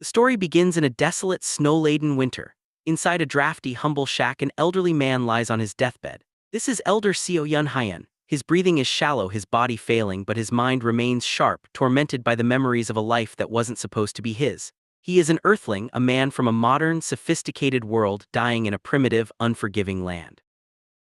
The story begins in a desolate, snow-laden winter. Inside a drafty, humble shack, an elderly man lies on his deathbed. This is Elder Seo Yun Hyan. His breathing is shallow, his body failing, but his mind remains sharp, tormented by the memories of a life that wasn't supposed to be his. He is an earthling, a man from a modern, sophisticated world, dying in a primitive, unforgiving land.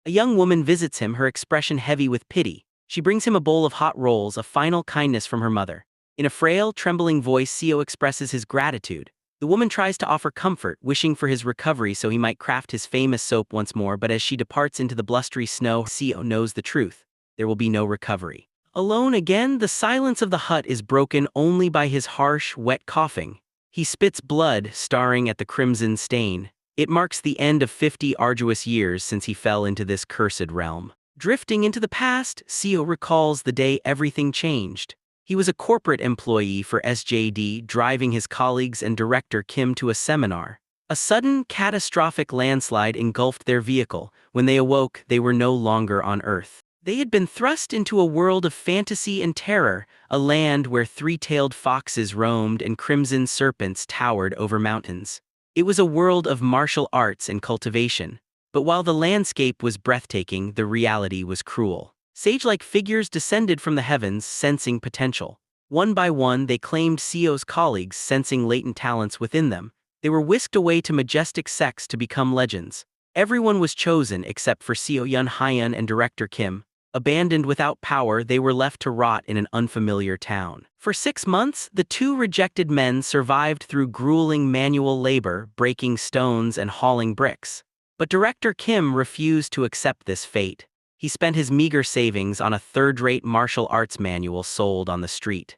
A young woman visits him, her expression heavy with pity. She brings him a bowl of hot rolls, a final kindness from her mother. In a frail, trembling voice, Seo expresses his gratitude. The woman tries to offer comfort, wishing for his recovery so he might craft his famous soap once more, but as she departs into the blustery snow, Seo knows the truth. There will be no recovery. Alone again, the silence of the hut is broken only by his harsh, wet coughing. He spits blood, staring at the crimson stain. It marks the end of 50 arduous years since he fell into this cursed realm. Drifting into the past, Seo recalls the day everything changed. He was a corporate employee for SJD, driving his colleagues and director Kim to a seminar. A sudden, catastrophic landslide engulfed their vehicle. When they awoke, they were no longer on Earth. They had been thrust into a world of fantasy and terror, a land where three-tailed foxes roamed and crimson serpents towered over mountains. It was a world of martial arts and cultivation. But while the landscape was breathtaking, the reality was cruel. Sage-like figures descended from the heavens, sensing potential. One by one, they claimed Seo's colleagues, sensing latent talents within them. They were whisked away to majestic sects to become legends. Everyone was chosen except for Seo Yun Hyan and director Kim. Abandoned without power, they were left to rot in an unfamiliar town. For 6 months, the two rejected men survived through grueling manual labor, breaking stones and hauling bricks. But director Kim refused to accept this fate. He spent his meager savings on a third-rate martial arts manual sold on the street.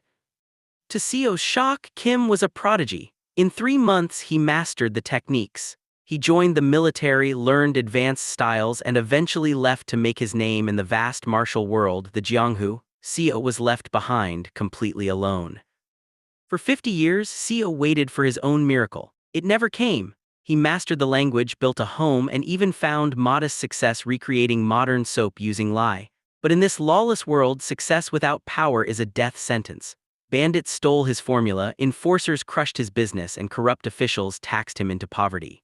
To Seo's shock, Kim was a prodigy. In 3 months, he mastered the techniques. He joined the military, learned advanced styles, and eventually left to make his name in the vast martial world, the Jianghu. Seo was left behind, completely alone. For 50 years, Seo waited for his own miracle. It never came. He mastered the language, built a home, and even found modest success recreating modern soap using lye. But in this lawless world, success without power is a death sentence. Bandits stole his formula, enforcers crushed his business, and corrupt officials taxed him into poverty.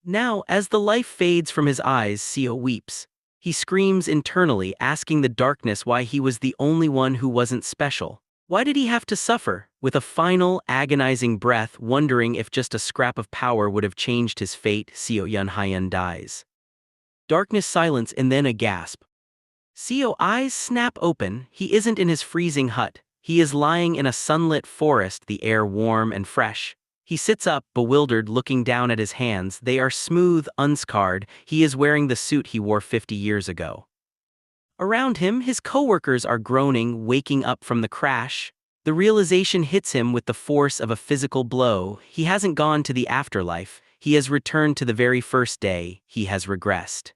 Now, as the life fades from his eyes, Seo weeps. He screams internally, asking the darkness why he was the only one who wasn't special. Why did he have to suffer? With a final, agonizing breath, wondering if just a scrap of power would have changed his fate, Seo Yun Hyan dies. Darkness, silence, and then a gasp. Seo's eyes snap open. He isn't in his freezing hut. He is lying in a sunlit forest, the air warm and fresh. He sits up, bewildered, looking down at his hands. They are smooth, unscarred. He is wearing the suit he wore 50 years ago. Around him, his coworkers are groaning, waking up from the crash. The realization hits him with the force of a physical blow. He hasn't gone to the afterlife. He has returned to the very first day. He has regressed.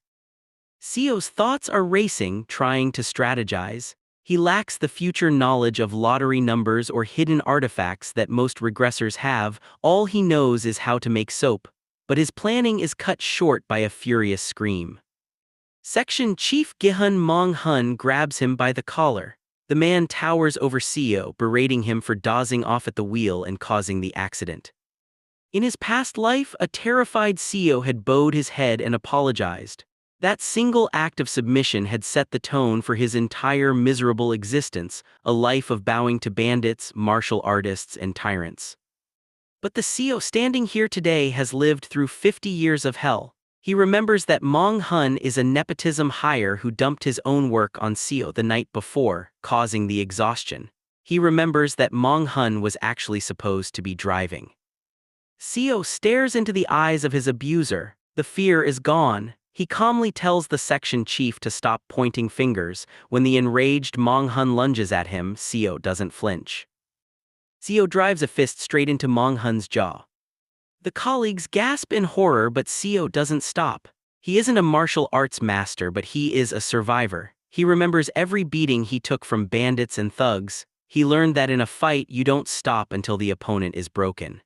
Seo's thoughts are racing, trying to strategize. He lacks the future knowledge of lottery numbers or hidden artifacts that most regressors have. All he knows is how to make soap. But his planning is cut short by a furious scream. Section Chief Gihun Mong Hun grabs him by the collar. The man towers over Seo, berating him for dozing off at the wheel and causing the accident. In his past life, a terrified Seo had bowed his head and apologized. That single act of submission had set the tone for his entire miserable existence, a life of bowing to bandits, martial artists, and tyrants. But the Seo standing here today has lived through 50 years of hell. He remembers that Mong Hun is a nepotism hire who dumped his own work on Seo the night before, causing the exhaustion. He remembers that Mong Hun was actually supposed to be driving. Seo stares into the eyes of his abuser. The fear is gone. He calmly tells the section chief to stop pointing fingers. When the enraged Mong Hun lunges at him, Seo doesn't flinch. Seo drives a fist straight into Mong Hun's jaw. The colleagues gasp in horror, but Seo doesn't stop. He isn't a martial arts master, but he is a survivor. He remembers every beating he took from bandits and thugs. He learned that in a fight, you don't stop until the opponent is broken.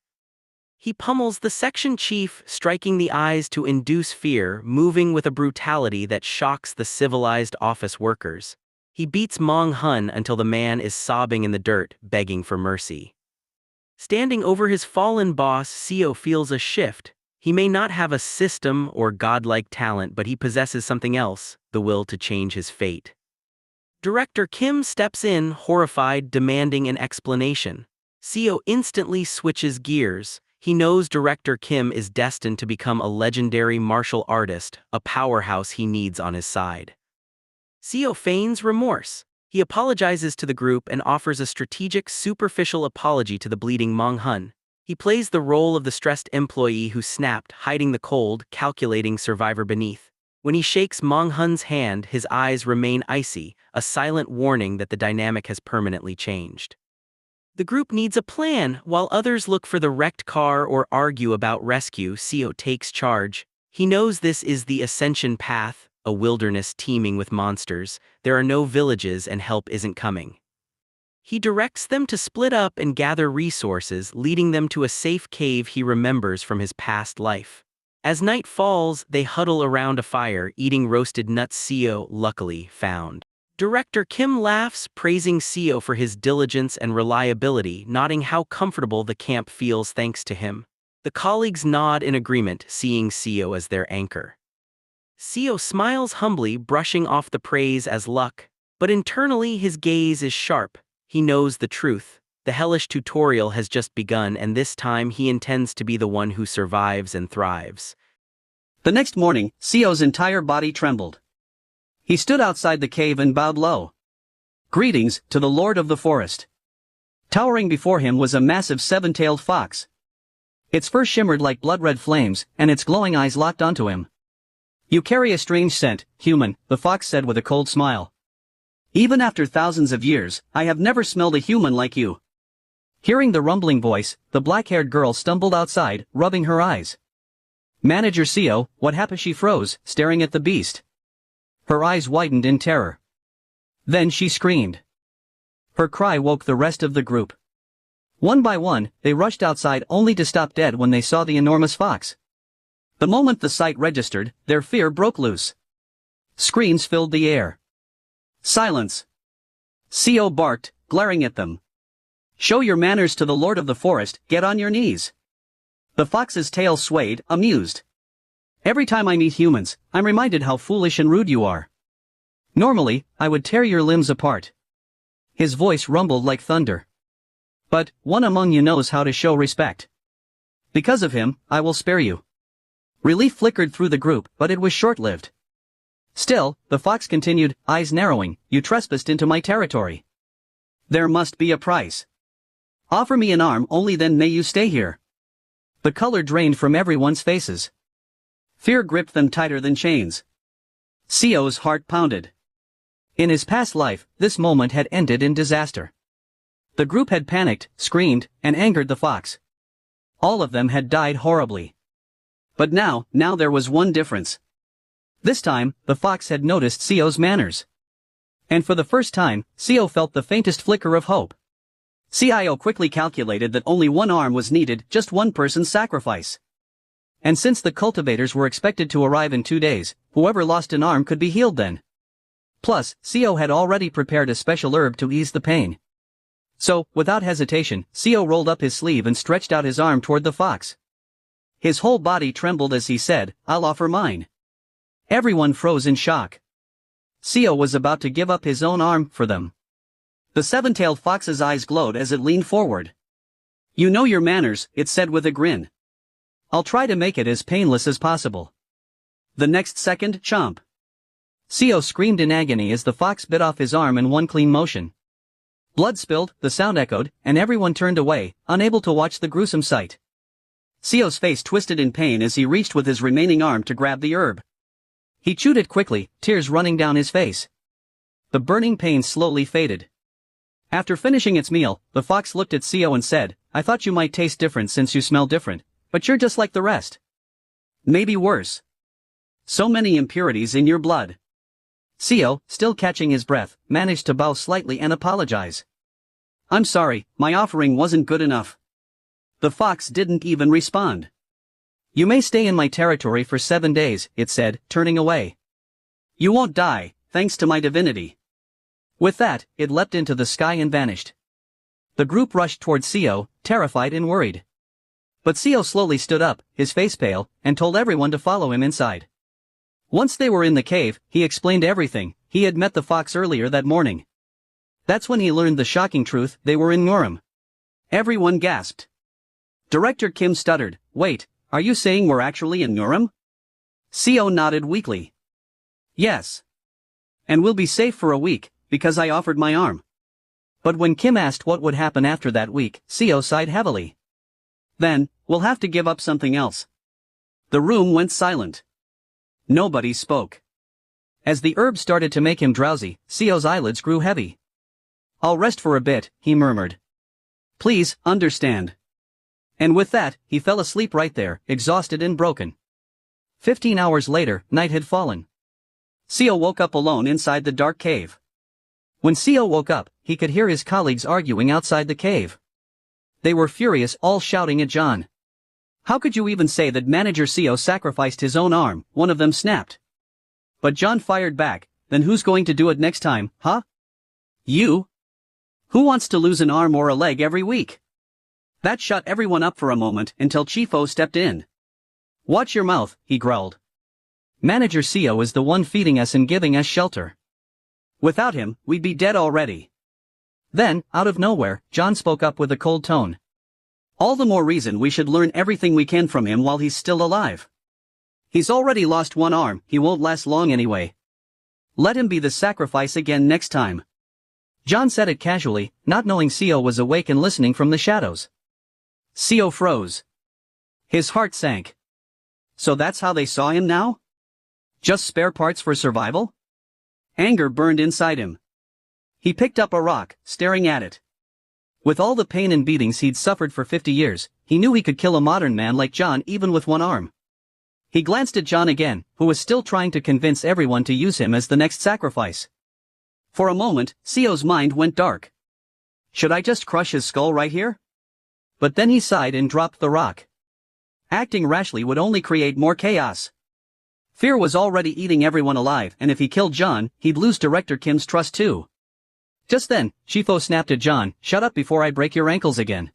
He pummels the section chief, striking the eyes to induce fear, moving with a brutality that shocks the civilized office workers. He beats Mong Hun until the man is sobbing in the dirt, begging for mercy. Standing over his fallen boss, Seo feels a shift. He may not have a system or godlike talent, but he possesses something else, the will to change his fate. Director Kim steps in, horrified, demanding an explanation. Seo instantly switches gears. He knows Director Kim is destined to become a legendary martial artist, a powerhouse he needs on his side. Seo feigns remorse. He apologizes to the group and offers a strategic, superficial apology to the bleeding Mong Hun. He plays the role of the stressed employee who snapped, hiding the cold, calculating survivor beneath. When he shakes Mong Hun's hand, his eyes remain icy, a silent warning that the dynamic has permanently changed. The group needs a plan, while others look for the wrecked car or argue about rescue. Seo takes charge. He knows this is the ascension path, a wilderness teeming with monsters. There are no villages and help isn't coming. He directs them to split up and gather resources, leading them to a safe cave he remembers from his past life. As night falls, they huddle around a fire, eating roasted nuts Seo luckily found. Director Kim laughs, praising Seo for his diligence and reliability, noting how comfortable the camp feels thanks to him. The colleagues nod in agreement, seeing Seo as their anchor. Seo smiles humbly, brushing off the praise as luck. But internally his gaze is sharp. He knows the truth. The hellish tutorial has just begun, and this time he intends to be the one who survives and thrives. The next morning, Seo's entire body trembled. He stood outside the cave and bowed low. Greetings to the Lord of the Forest. Towering before him was a massive seven-tailed fox. Its fur shimmered like blood-red flames, and its glowing eyes locked onto him. You carry a strange scent, human, the fox said with a cold smile. Even after thousands of years, I have never smelled a human like you. Hearing the rumbling voice, the black-haired girl stumbled outside, rubbing her eyes. Manager Seo, what happened? She froze, staring at the beast. Her eyes widened in terror. Then she screamed. Her cry woke the rest of the group. One by one, they rushed outside only to stop dead when they saw the enormous fox. The moment the sight registered, their fear broke loose. Screams filled the air. Silence! Seo barked, glaring at them. Show your manners to the Lord of the Forest, get on your knees. The fox's tail swayed, amused. Every time I meet humans, I'm reminded how foolish and rude you are. Normally, I would tear your limbs apart. His voice rumbled like thunder. But, one among you knows how to show respect. Because of him, I will spare you. Relief flickered through the group, but it was short-lived. Still, the fox continued, eyes narrowing, you trespassed into my territory. There must be a price. Offer me an arm, only then may you stay here. The color drained from everyone's faces. Fear gripped them tighter than chains. Seo's heart pounded. In his past life, this moment had ended in disaster. The group had panicked, screamed, and angered the fox. All of them had died horribly. But now there was one difference. This time, the fox had noticed Seo's manners. And for the first time, Seo felt the faintest flicker of hope. Seo quickly calculated that only one arm was needed, just one person's sacrifice. And since the cultivators were expected to arrive in 2 days, whoever lost an arm could be healed then. Plus, Seo had already prepared a special herb to ease the pain. So, without hesitation, Seo rolled up his sleeve and stretched out his arm toward the fox. His whole body trembled as he said, I'll offer mine. Everyone froze in shock. Seo was about to give up his own arm for them. The seven-tailed fox's eyes glowed as it leaned forward. You know your manners, it said with a grin. I'll try to make it as painless as possible. The next second, chomp. Seo screamed in agony as the fox bit off his arm in one clean motion. Blood spilled, the sound echoed, and everyone turned away, unable to watch the gruesome sight. Seo's face twisted in pain as he reached with his remaining arm to grab the herb. He chewed it quickly, tears running down his face. The burning pain slowly faded. After finishing its meal, the fox looked at Seo and said, I thought you might taste different since you smell different, but you're just like the rest. Maybe worse. So many impurities in your blood. Seo, still catching his breath, managed to bow slightly and apologize. I'm sorry, my offering wasn't good enough. The fox didn't even respond. You may stay in my territory for 7 days, it said, turning away. You won't die, thanks to my divinity. With that, it leapt into the sky and vanished. The group rushed toward Seo, terrified and worried. But Seo slowly stood up, his face pale, and told everyone to follow him inside. Once they were in the cave, he explained everything. He had met the fox earlier that morning. That's when he learned the shocking truth: they were in Nurum. Everyone gasped. Director Kim stuttered, "Wait, are you saying we're actually in Nurum?" Seo nodded weakly. "Yes. And we'll be safe for a week, because I offered my arm." But when Kim asked what would happen after that week, Seo sighed heavily. "Then, we'll have to give up something else." The room went silent. Nobody spoke. As the herb started to make him drowsy, Seo's eyelids grew heavy. "I'll rest for a bit," he murmured. "Please, understand." And with that, he fell asleep right there, exhausted and broken. 15 hours later, night had fallen. Seo woke up alone inside the dark cave. When Seo woke up, he could hear his colleagues arguing outside the cave. They were furious, all shouting at John. "How could you even say that Manager Seo sacrificed his own arm?" one of them snapped. But John fired back, "Then who's going to do it next time, huh? You? Who wants to lose an arm or a leg every week?" That shut everyone up for a moment until Chief O stepped in. "Watch your mouth," he growled. "Manager Seo is the one feeding us and giving us shelter. Without him, we'd be dead already." Then, out of nowhere, John spoke up with a cold tone. "All the more reason we should learn everything we can from him while he's still alive. He's already lost one arm, he won't last long anyway. Let him be the sacrifice again next time." John said it casually, not knowing Seo was awake and listening from the shadows. Seo froze. His heart sank. So that's how they saw him now? Just spare parts for survival? Anger burned inside him. He picked up a rock, staring at it. With all the pain and beatings he'd suffered for 50 years, he knew he could kill a modern man like John even with one arm. He glanced at John again, who was still trying to convince everyone to use him as the next sacrifice. For a moment, Seo's mind went dark. Should I just crush his skull right here? But then he sighed and dropped the rock. Acting rashly would only create more chaos. Fear was already eating everyone alive, and if he killed John, he'd lose Director Kim's trust too. Just then, Shifo snapped at John, "Shut up before I break your ankles again."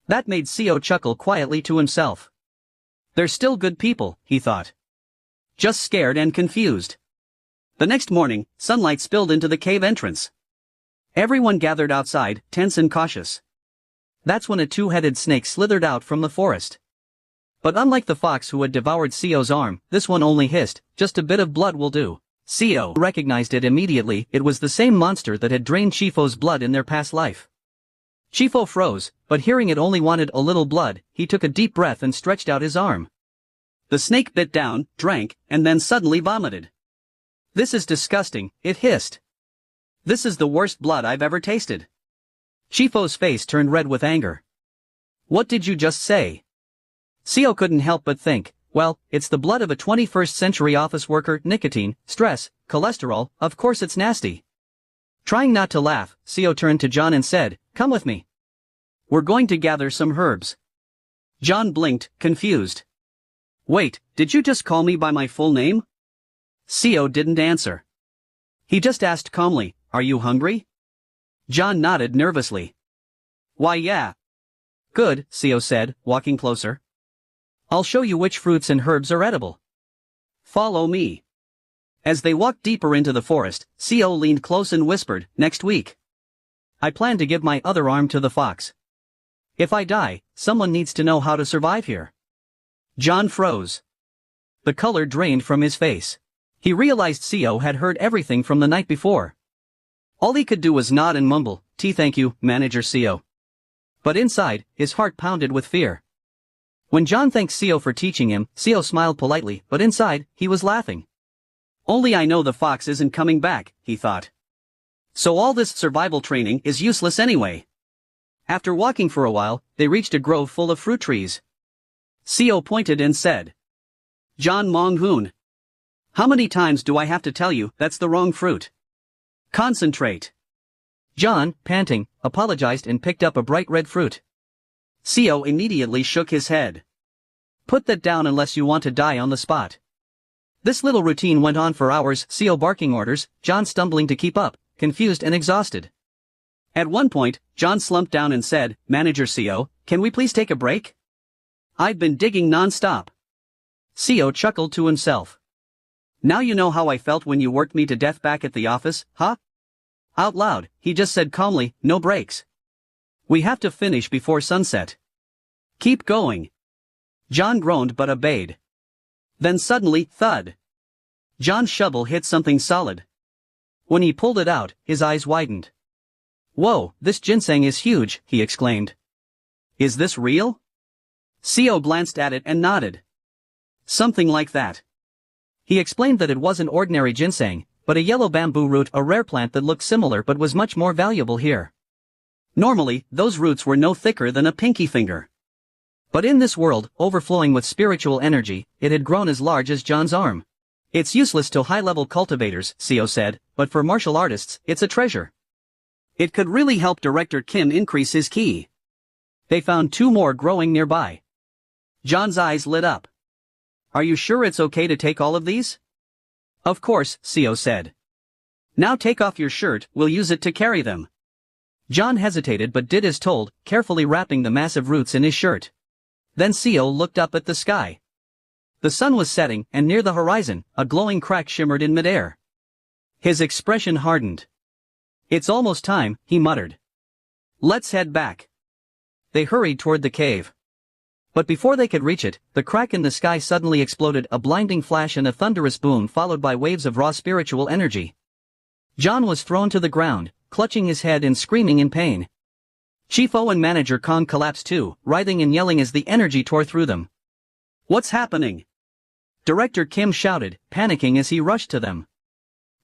That made Seo chuckle quietly to himself. They're still good people, he thought. Just scared and confused. The next morning, sunlight spilled into the cave entrance. Everyone gathered outside, tense and cautious. That's when a two-headed snake slithered out from the forest. But unlike the fox who had devoured Seo's arm, this one only hissed, "Just a bit of blood will do." Seo recognized it immediately. It was the same monster that had drained Shifo's blood in their past life. Shifo froze, but hearing it only wanted a little blood, he took a deep breath and stretched out his arm. The snake bit down, drank, and then suddenly vomited. "This is disgusting," it hissed. "This is the worst blood I've ever tasted." Shifo's face turned red with anger. "What did you just say?" Seo couldn't help but think, well, it's the blood of a 21st century office worker, nicotine, stress, cholesterol, of course it's nasty. Trying not to laugh, Seo turned to John and said, "Come with me. We're going to gather some herbs." John blinked, confused. "Wait, did you just call me by my full name?" Seo didn't answer. He just asked calmly, "Are you hungry?" John nodded nervously. "Why yeah." "Good," Seo said, walking closer. "I'll show you which fruits and herbs are edible. Follow me." As they walked deeper into the forest, Seo leaned close and whispered, "Next week, I plan to give my other arm to the fox. If I die, someone needs to know how to survive here." John froze. The color drained from his face. He realized Seo had heard everything from the night before. All he could do was nod and mumble, Thank you, Manager Seo." But inside, his heart pounded with fear. When John thanked Seo for teaching him, Seo smiled politely, but inside, he was laughing. Only I know the fox isn't coming back, he thought. So all this survival training is useless anyway. After walking for a while, they reached a grove full of fruit trees. Seo pointed and said, "John Mong-hoon. How many times do I have to tell you that's the wrong fruit? Concentrate." John, panting, apologized and picked up a bright red fruit. Seo immediately shook his head. "Put that down unless you want to die on the spot." This little routine went on for hours, Seo barking orders, John stumbling to keep up, confused and exhausted. At one point, John slumped down and said, "Manager CO, can we please take a break? I've been digging non-stop." CO chuckled to himself. "Now you know how I felt when you worked me to death back at the office, huh?" Out loud, he just said calmly, "No breaks. We have to finish before sunset." "Keep going." John groaned but obeyed. Then suddenly, thud. John's shovel hit something solid. When he pulled it out, his eyes widened. "Whoa, this ginseng is huge," he exclaimed. "Is this real?" CO glanced at it and nodded. "Something like that." He explained that it wasn't ordinary ginseng, but a yellow bamboo root, a rare plant that looked similar but was much more valuable here. Normally, those roots were no thicker than a pinky finger. But in this world, overflowing with spiritual energy, it had grown as large as John's arm. "It's useless to high-level cultivators," CO said, "but for martial artists, it's a treasure. It could really help Director Kim increase his ki." They found 2 more growing nearby. John's eyes lit up. "Are you sure it's okay to take all of these?" "Of course," CO said. "Now take off your shirt, we'll use it to carry them." John hesitated but did as told, carefully wrapping the massive roots in his shirt. Then CO looked up at the sky. The sun was setting, and near the horizon, a glowing crack shimmered in midair. His expression hardened. "It's almost time," he muttered. "Let's head back." They hurried toward the cave. But before they could reach it, the crack in the sky suddenly exploded, a blinding flash and a thunderous boom followed by waves of raw spiritual energy. John was thrown to the ground, clutching his head and screaming in pain. Chief O and Manager Kong collapsed too, writhing and yelling as the energy tore through them. "What's happening?" Director Kim shouted, panicking as he rushed to them.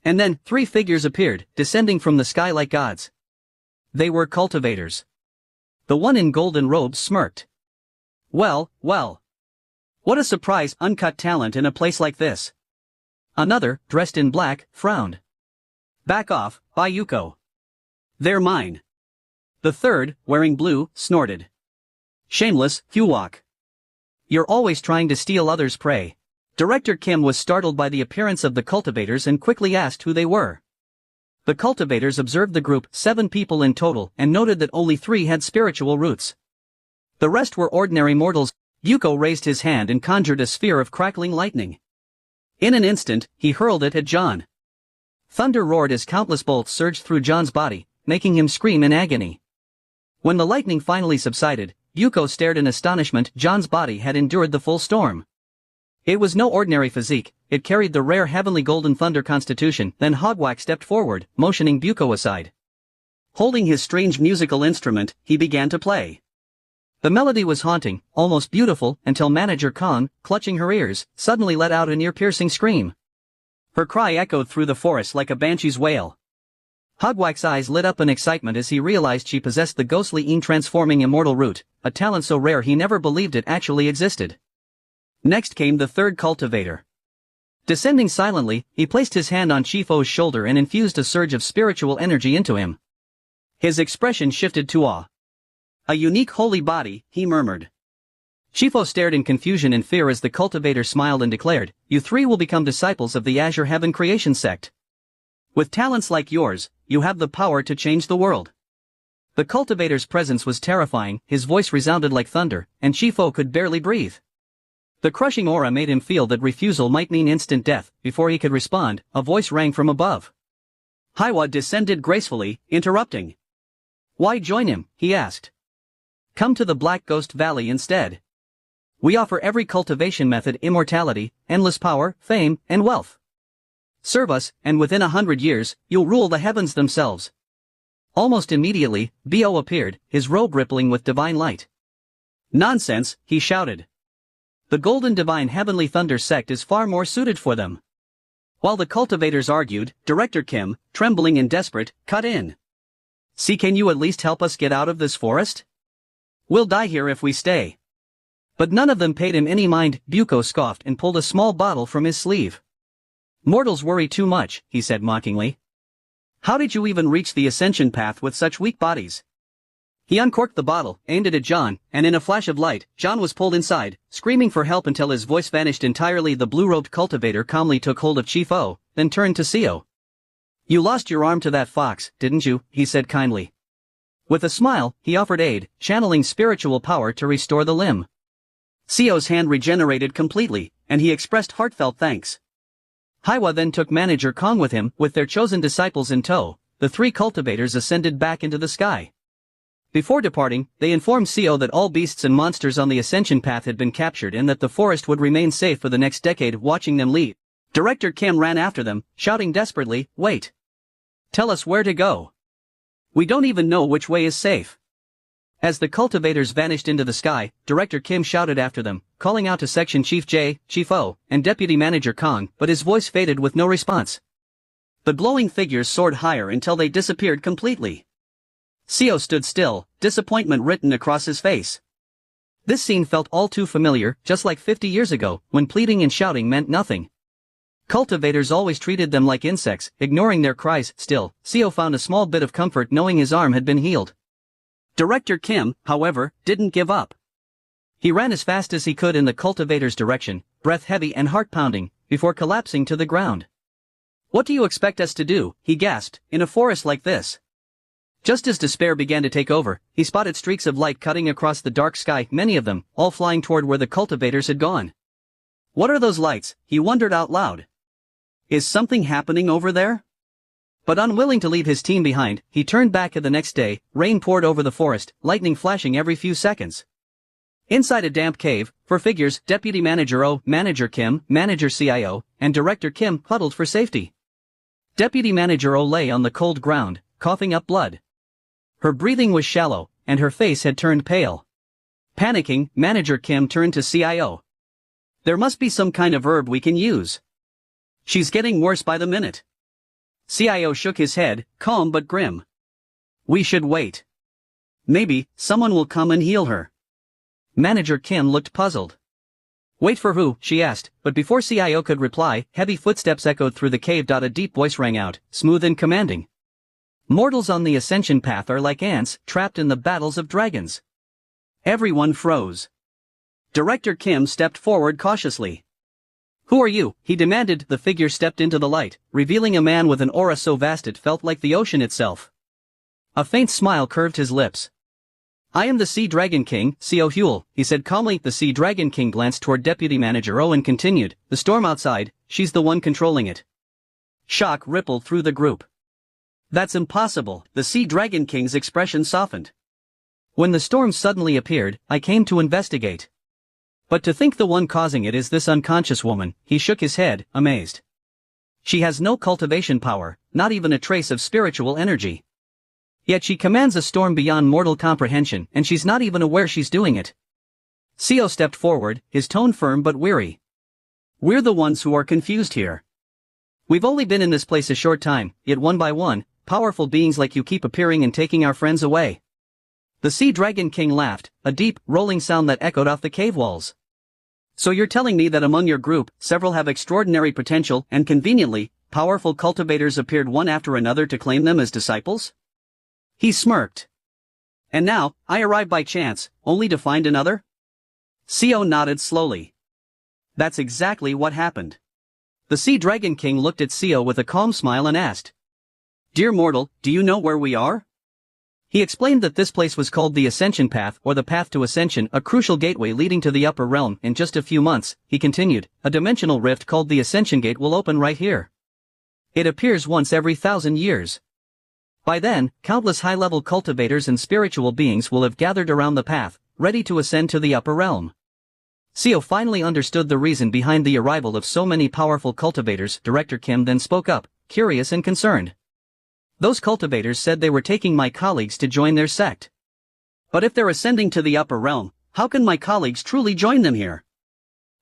And then, 3 figures appeared, descending from the sky like gods. They were cultivators. The one in golden robes smirked. Well. What a surprise, uncut talent in a place like this." Another, dressed in black, frowned. "Back off, Bayuko. They're mine." The third, wearing blue, snorted. "Shameless, Huwok. You're always trying to steal others' prey." Director Kim was startled by the appearance of the cultivators and quickly asked who they were. The cultivators observed the group, 7 people in total, and noted that only 3 had spiritual roots. The rest were ordinary mortals. Yuko raised his hand and conjured a sphere of crackling lightning. In an instant, he hurled it at John. Thunder roared as countless bolts surged through John's body, making him scream in agony. When the lightning finally subsided, Yuko stared in astonishment. John's body had endured the full storm. It was no ordinary physique, it carried the rare heavenly golden thunder constitution. Then Hogwack stepped forward, motioning Buko aside. Holding his strange musical instrument, he began to play. The melody was haunting, almost beautiful, until Manager Kong, clutching her ears, suddenly let out an ear-piercing scream. Her cry echoed through the forest like a banshee's wail. Hogwack's eyes lit up in excitement as he realized she possessed the ghostly transforming immortal root, a talent so rare he never believed it actually existed. Next came the third cultivator. Descending silently, he placed his hand on Chief O's shoulder and infused a surge of spiritual energy into him. His expression shifted to awe. "A unique holy body," he murmured. Chief O stared in confusion and fear as the cultivator smiled and declared, "You 3 will become disciples of the Azure Heaven Creation Sect. With talents like yours, you have the power to change the world." The cultivator's presence was terrifying, his voice resounded like thunder, and Chief O could barely breathe. The crushing aura made him feel that refusal might mean instant death. Before he could respond, a voice rang from above. Haiwa descended gracefully, interrupting. "Why join him?" he asked. "Come to the Black Ghost Valley instead. We offer every cultivation method, immortality, endless power, fame, and wealth. Serve us, and within 100 years, you'll rule the heavens themselves." Almost immediately, Bo appeared, his robe rippling with divine light. "Nonsense," he shouted. "The Golden Divine Heavenly Thunder sect is far more suited for them." While the cultivators argued, Director Kim, trembling and desperate, cut in. "See, can you at least help us get out of this forest? We'll die here if we stay." But none of them paid him any mind. Buko scoffed and pulled a small bottle from his sleeve. "Mortals worry too much," he said mockingly. "How did you even reach the ascension path with such weak bodies?" He uncorked the bottle, aimed it at John, and in a flash of light, John was pulled inside, screaming for help until his voice vanished entirely. The blue-robed cultivator calmly took hold of Chief O, then turned to CO. "You lost your arm to that fox, didn't you?" he said kindly. With a smile, he offered aid, channeling spiritual power to restore the limb. Seo's hand regenerated completely, and he expressed heartfelt thanks. Haiwa then took Manager Kong with him, with their chosen disciples in tow. The three cultivators ascended back into the sky. Before departing, they informed Seo that all beasts and monsters on the ascension path had been captured and that the forest would remain safe for the next decade. Watching them leave, Director Kim ran after them, shouting desperately, "Wait! Tell us where to go. We don't even know which way is safe." As the cultivators vanished into the sky, Director Kim shouted after them, calling out to Section Chief J, Chief O, and Deputy Manager Kong, but his voice faded with no response. The glowing figures soared higher until they disappeared completely. Seo stood still, disappointment written across his face. This scene felt all too familiar, just like 50 years ago, when pleading and shouting meant nothing. Cultivators always treated them like insects, ignoring their cries. Still, Seo found a small bit of comfort knowing his arm had been healed. Director Kim, however, didn't give up. He ran as fast as he could in the cultivator's direction, breath heavy and heart pounding, before collapsing to the ground. "What do you expect us to do?" he gasped, "in a forest like this?" Just as despair began to take over, he spotted streaks of light cutting across the dark sky, many of them, all flying toward where the cultivators had gone. "What are those lights?" he wondered out loud. "Is something happening over there?" But unwilling to leave his team behind, he turned back the next day. Rain poured over the forest, lightning flashing every few seconds. Inside a damp cave, four figures, Deputy Manager O, Manager Kim, Manager CIO, and Director Kim, huddled for safety. Deputy Manager O lay on the cold ground, coughing up blood. Her breathing was shallow, and her face had turned pale. Panicking, Manager Kim turned to CIO. "There must be some kind of herb we can use. She's getting worse by the minute." CIO shook his head, calm but grim. "We should wait. Maybe someone will come and heal her." Manager Kim looked puzzled. "Wait for who?" she asked, but before CIO could reply, heavy footsteps echoed through the cave. A deep voice rang out, smooth and commanding. "Mortals on the ascension path are like ants, trapped in the battles of dragons." Everyone froze. Director Kim stepped forward cautiously. "Who are you?" he demanded. The figure stepped into the light, revealing a man with an aura so vast it felt like the ocean itself. A faint smile curved his lips. "I am the Sea Dragon King, Seo Huel," he said calmly. The Sea Dragon King glanced toward Deputy Manager O and continued, "The storm outside, she's the one controlling it." Shock rippled through the group. "That's impossible." The Sea Dragon King's expression softened. "When the storm suddenly appeared, I came to investigate. But to think the one causing it is this unconscious woman." He shook his head, amazed. "She has no cultivation power, not even a trace of spiritual energy. Yet she commands a storm beyond mortal comprehension, and she's not even aware she's doing it." Seo stepped forward, his tone firm but weary. "We're the ones who are confused here. We've only been in this place a short time, yet one by one, powerful beings like you keep appearing and taking our friends away." The Sea Dragon King laughed, a deep, rolling sound that echoed off the cave walls. "So you're telling me that among your group, several have extraordinary potential, and conveniently, powerful cultivators appeared one after another to claim them as disciples?" He smirked. "And now, I arrived by chance, only to find another?" Seo nodded slowly. "That's exactly what happened." The Sea Dragon King looked at Seo with a calm smile and asked, "Dear mortal, do you know where we are?" He explained that this place was called the Ascension Path, or the Path to Ascension, a crucial gateway leading to the upper realm. "In just a few months," he continued, "a dimensional rift called the Ascension Gate will open right here. It appears once every 1,000 years. By then, countless high-level cultivators and spiritual beings will have gathered around the path, ready to ascend to the upper realm." Seo finally understood the reason behind the arrival of so many powerful cultivators. Director Kim then spoke up, curious and concerned. "Those cultivators said they were taking my colleagues to join their sect. But if they're ascending to the upper realm, how can my colleagues truly join them here?"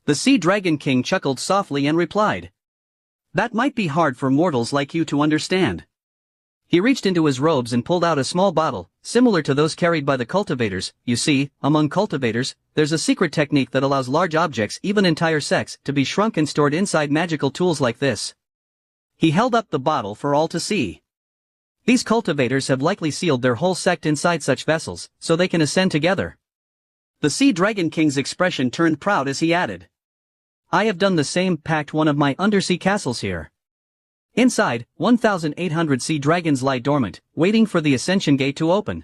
The Sea Dragon King chuckled softly and replied, "That might be hard for mortals like you to understand." He reached into his robes and pulled out a small bottle, similar to those carried by the cultivators. "You see, among cultivators, there's a secret technique that allows large objects, even entire sects, to be shrunk and stored inside magical tools like this." He held up the bottle for all to see. "These cultivators have likely sealed their whole sect inside such vessels, so they can ascend together." The Sea Dragon King's expression turned proud as he added, "I have done the same, packed one of my undersea castles here. Inside, 1,800 sea dragons lie dormant, waiting for the Ascension Gate to open.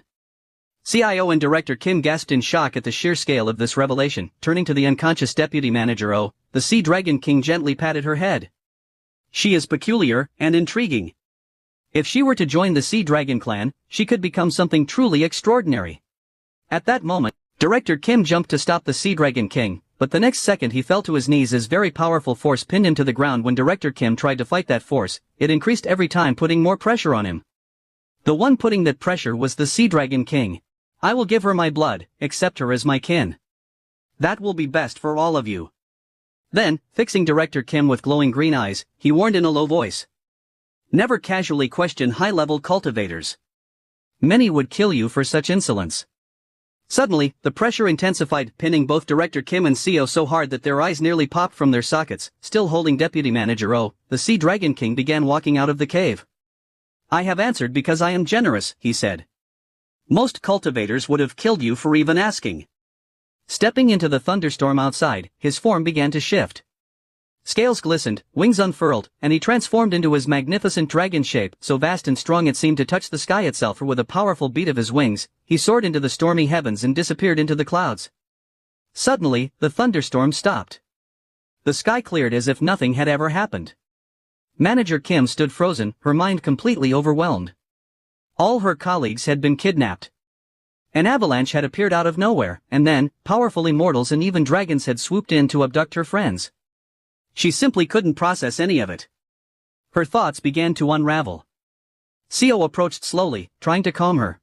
CIO and Director Kim gasped in shock at the sheer scale of this revelation. Turning to the unconscious deputy manager O, the Sea Dragon King gently patted her head. She is peculiar and intriguing. If she were to join the Sea Dragon clan, she could become something truly extraordinary. At that moment, Director Kim jumped to stop the Sea Dragon King, but the next second he fell to his knees as very powerful force pinned him to the ground. When Director Kim tried to fight that force, it increased every time, putting more pressure on him. The one putting that pressure was the Sea Dragon King. I will give her my blood, accept her as my kin. That will be best for all of you. Then, fixing Director Kim with glowing green eyes, he warned in a low voice. Never casually question high-level cultivators. Many would kill you for such insolence. Suddenly, the pressure intensified, pinning both Director Kim and CO so hard that their eyes nearly popped from their sockets. Still holding Deputy Manager O, the Sea Dragon King began walking out of the cave. I have answered because I am generous, he said. Most cultivators would have killed you for even asking. Stepping into the thunderstorm outside, his form began to shift. Scales glistened, wings unfurled, and he transformed into his magnificent dragon shape, so vast and strong it seemed to touch the sky itself. For with a powerful beat of his wings, he soared into the stormy heavens and disappeared into the clouds. Suddenly, the thunderstorm stopped. The sky cleared as if nothing had ever happened. Manager Kim stood frozen, her mind completely overwhelmed. All her colleagues had been kidnapped. An avalanche had appeared out of nowhere, and then, powerful immortals and even dragons had swooped in to abduct her friends. She simply couldn't process any of it. Her thoughts began to unravel. CO approached slowly, trying to calm her.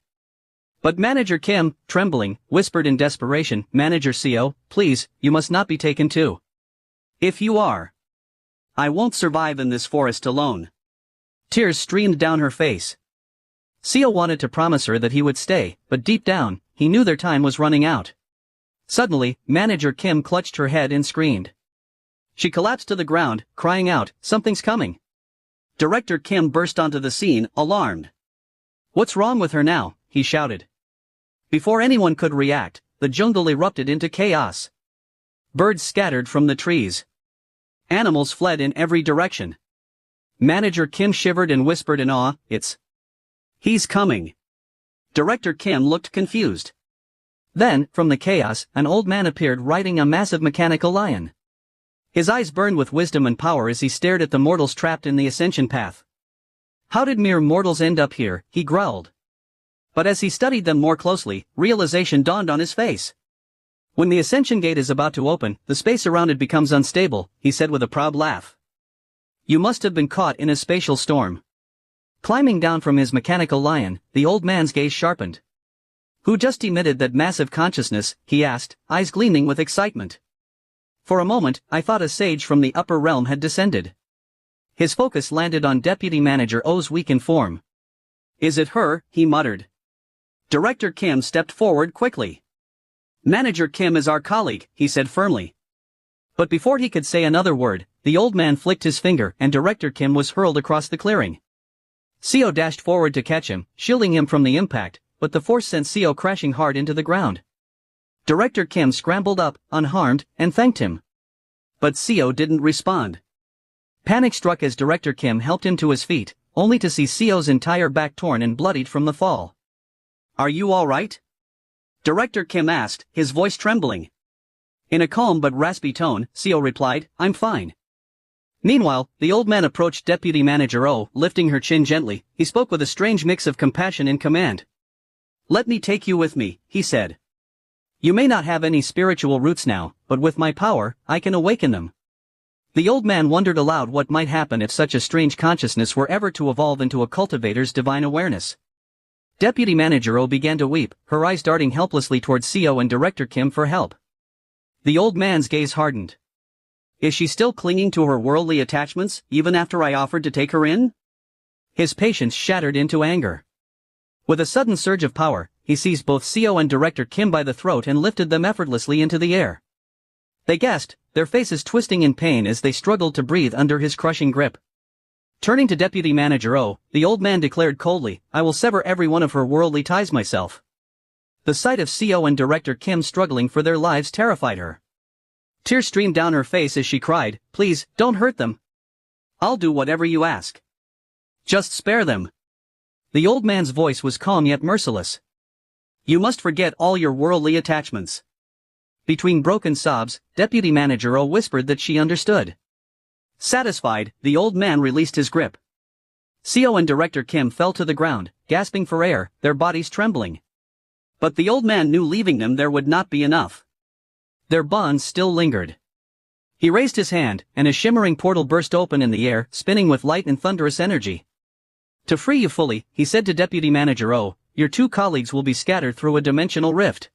But Manager Kim, trembling, whispered in desperation, Manager CO, please, you must not be taken too. If you are, I won't survive in this forest alone. Tears streamed down her face. CO wanted to promise her that he would stay, but deep down, he knew their time was running out. Suddenly, Manager Kim clutched her head and screamed. She collapsed to the ground, crying out, something's coming. Director Kim burst onto the scene, alarmed. What's wrong with her now? He shouted. Before anyone could react, the jungle erupted into chaos. Birds scattered from the trees. Animals fled in every direction. Manager Kim shivered and whispered in awe, He's coming. Director Kim looked confused. Then, from the chaos, an old man appeared riding a massive mechanical lion. His eyes burned with wisdom and power as he stared at the mortals trapped in the ascension path. How did mere mortals end up here? He growled. But as he studied them more closely, realization dawned on his face. When the ascension gate is about to open, the space around it becomes unstable, he said with a proud laugh. You must have been caught in a spatial storm. Climbing down from his mechanical lion, the old man's gaze sharpened. Who just emitted that massive consciousness? He asked, eyes gleaming with excitement. For a moment, I thought a sage from the upper realm had descended. His focus landed on Deputy Manager O's weakened form. Is it her? He muttered. Director Kim stepped forward quickly. Manager Kim is our colleague, he said firmly. But before he could say another word, the old man flicked his finger and Director Kim was hurled across the clearing. CO dashed forward to catch him, shielding him from the impact, but the force sent CO crashing hard into the ground. Director Kim scrambled up, unharmed, and thanked him. But CO didn't respond. Panic struck as Director Kim helped him to his feet, only to see CO's entire back torn and bloodied from the fall. Are you all right? Director Kim asked, his voice trembling. In a calm but raspy tone, CO replied, I'm fine. Meanwhile, the old man approached Deputy Manager O, lifting her chin gently. He spoke with a strange mix of compassion and command. Let me take you with me, he said. You may not have any spiritual roots now, but with my power, I can awaken them. The old man wondered aloud what might happen if such a strange consciousness were ever to evolve into a cultivator's divine awareness. Deputy Manager O began to weep, her eyes darting helplessly towards CO and Director Kim for help. The old man's gaze hardened. Is she still clinging to her worldly attachments, even after I offered to take her in? His patience shattered into anger. With a sudden surge of power, he seized both CO and Director Kim by the throat and lifted them effortlessly into the air. They gasped, their faces twisting in pain as they struggled to breathe under his crushing grip. Turning to Deputy Manager O, the old man declared coldly, I will sever every one of her worldly ties myself. The sight of CO and Director Kim struggling for their lives terrified her. Tears streamed down her face as she cried, please, don't hurt them. I'll do whatever you ask. Just spare them. The old man's voice was calm yet merciless. You must forget all your worldly attachments. Between broken sobs, Deputy Manager O whispered that she understood. Satisfied, the old man released his grip. CO and Director Kim fell to the ground, gasping for air, their bodies trembling. But the old man knew leaving them there would not be enough. Their bonds still lingered. He raised his hand, and a shimmering portal burst open in the air, spinning with light and thunderous energy. To free you fully, he said to Deputy Manager O, your two colleagues will be scattered through a dimensional rift.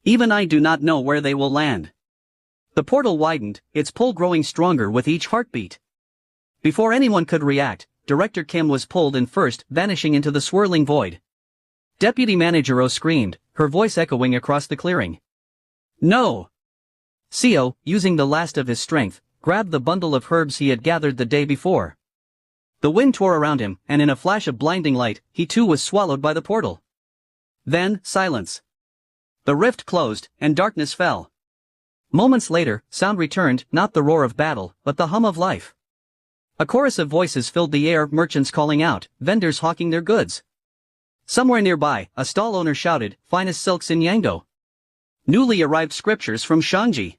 Even I do not know where they will land. The portal widened, its pull growing stronger with each heartbeat. Before anyone could react, Director Kim was pulled in first, vanishing into the swirling void. Deputy Manager O screamed, her voice echoing across the clearing. No! CO, using the last of his strength, grabbed the bundle of herbs he had gathered the day before. The wind tore around him, and in a flash of blinding light, he too was swallowed by the portal. Then, silence. The rift closed, and darkness fell. Moments later, sound returned, not the roar of battle, but the hum of life. A chorus of voices filled the air, merchants calling out, vendors hawking their goods. Somewhere nearby, a stall owner shouted, finest silks in Yangdo. Newly arrived scriptures from Shangji.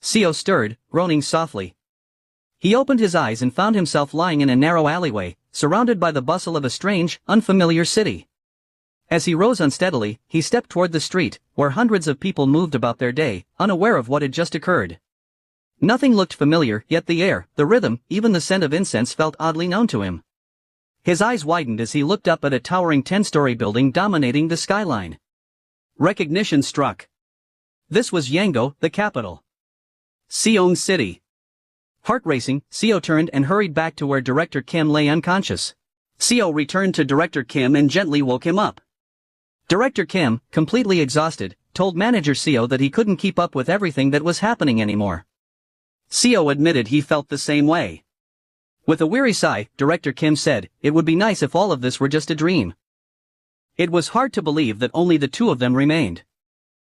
CO stirred, groaning softly. He opened his eyes and found himself lying in a narrow alleyway, surrounded by the bustle of a strange, unfamiliar city. As he rose unsteadily, he stepped toward the street, where hundreds of people moved about their day, unaware of what had just occurred. Nothing looked familiar, yet the air, the rhythm, even the scent of incense felt oddly known to him. His eyes widened as he looked up at a towering 10-story building dominating the skyline. Recognition struck. This was Yangdo, the capital. Seong City. Heart racing, CO turned and hurried back to where Director Kim lay unconscious. CO returned to Director Kim and gently woke him up. Director Kim, completely exhausted, told Manager CO that he couldn't keep up with everything that was happening anymore. CO admitted he felt the same way. With a weary sigh, Director Kim said, it would be nice if all of this were just a dream. It was hard to believe that only the two of them remained.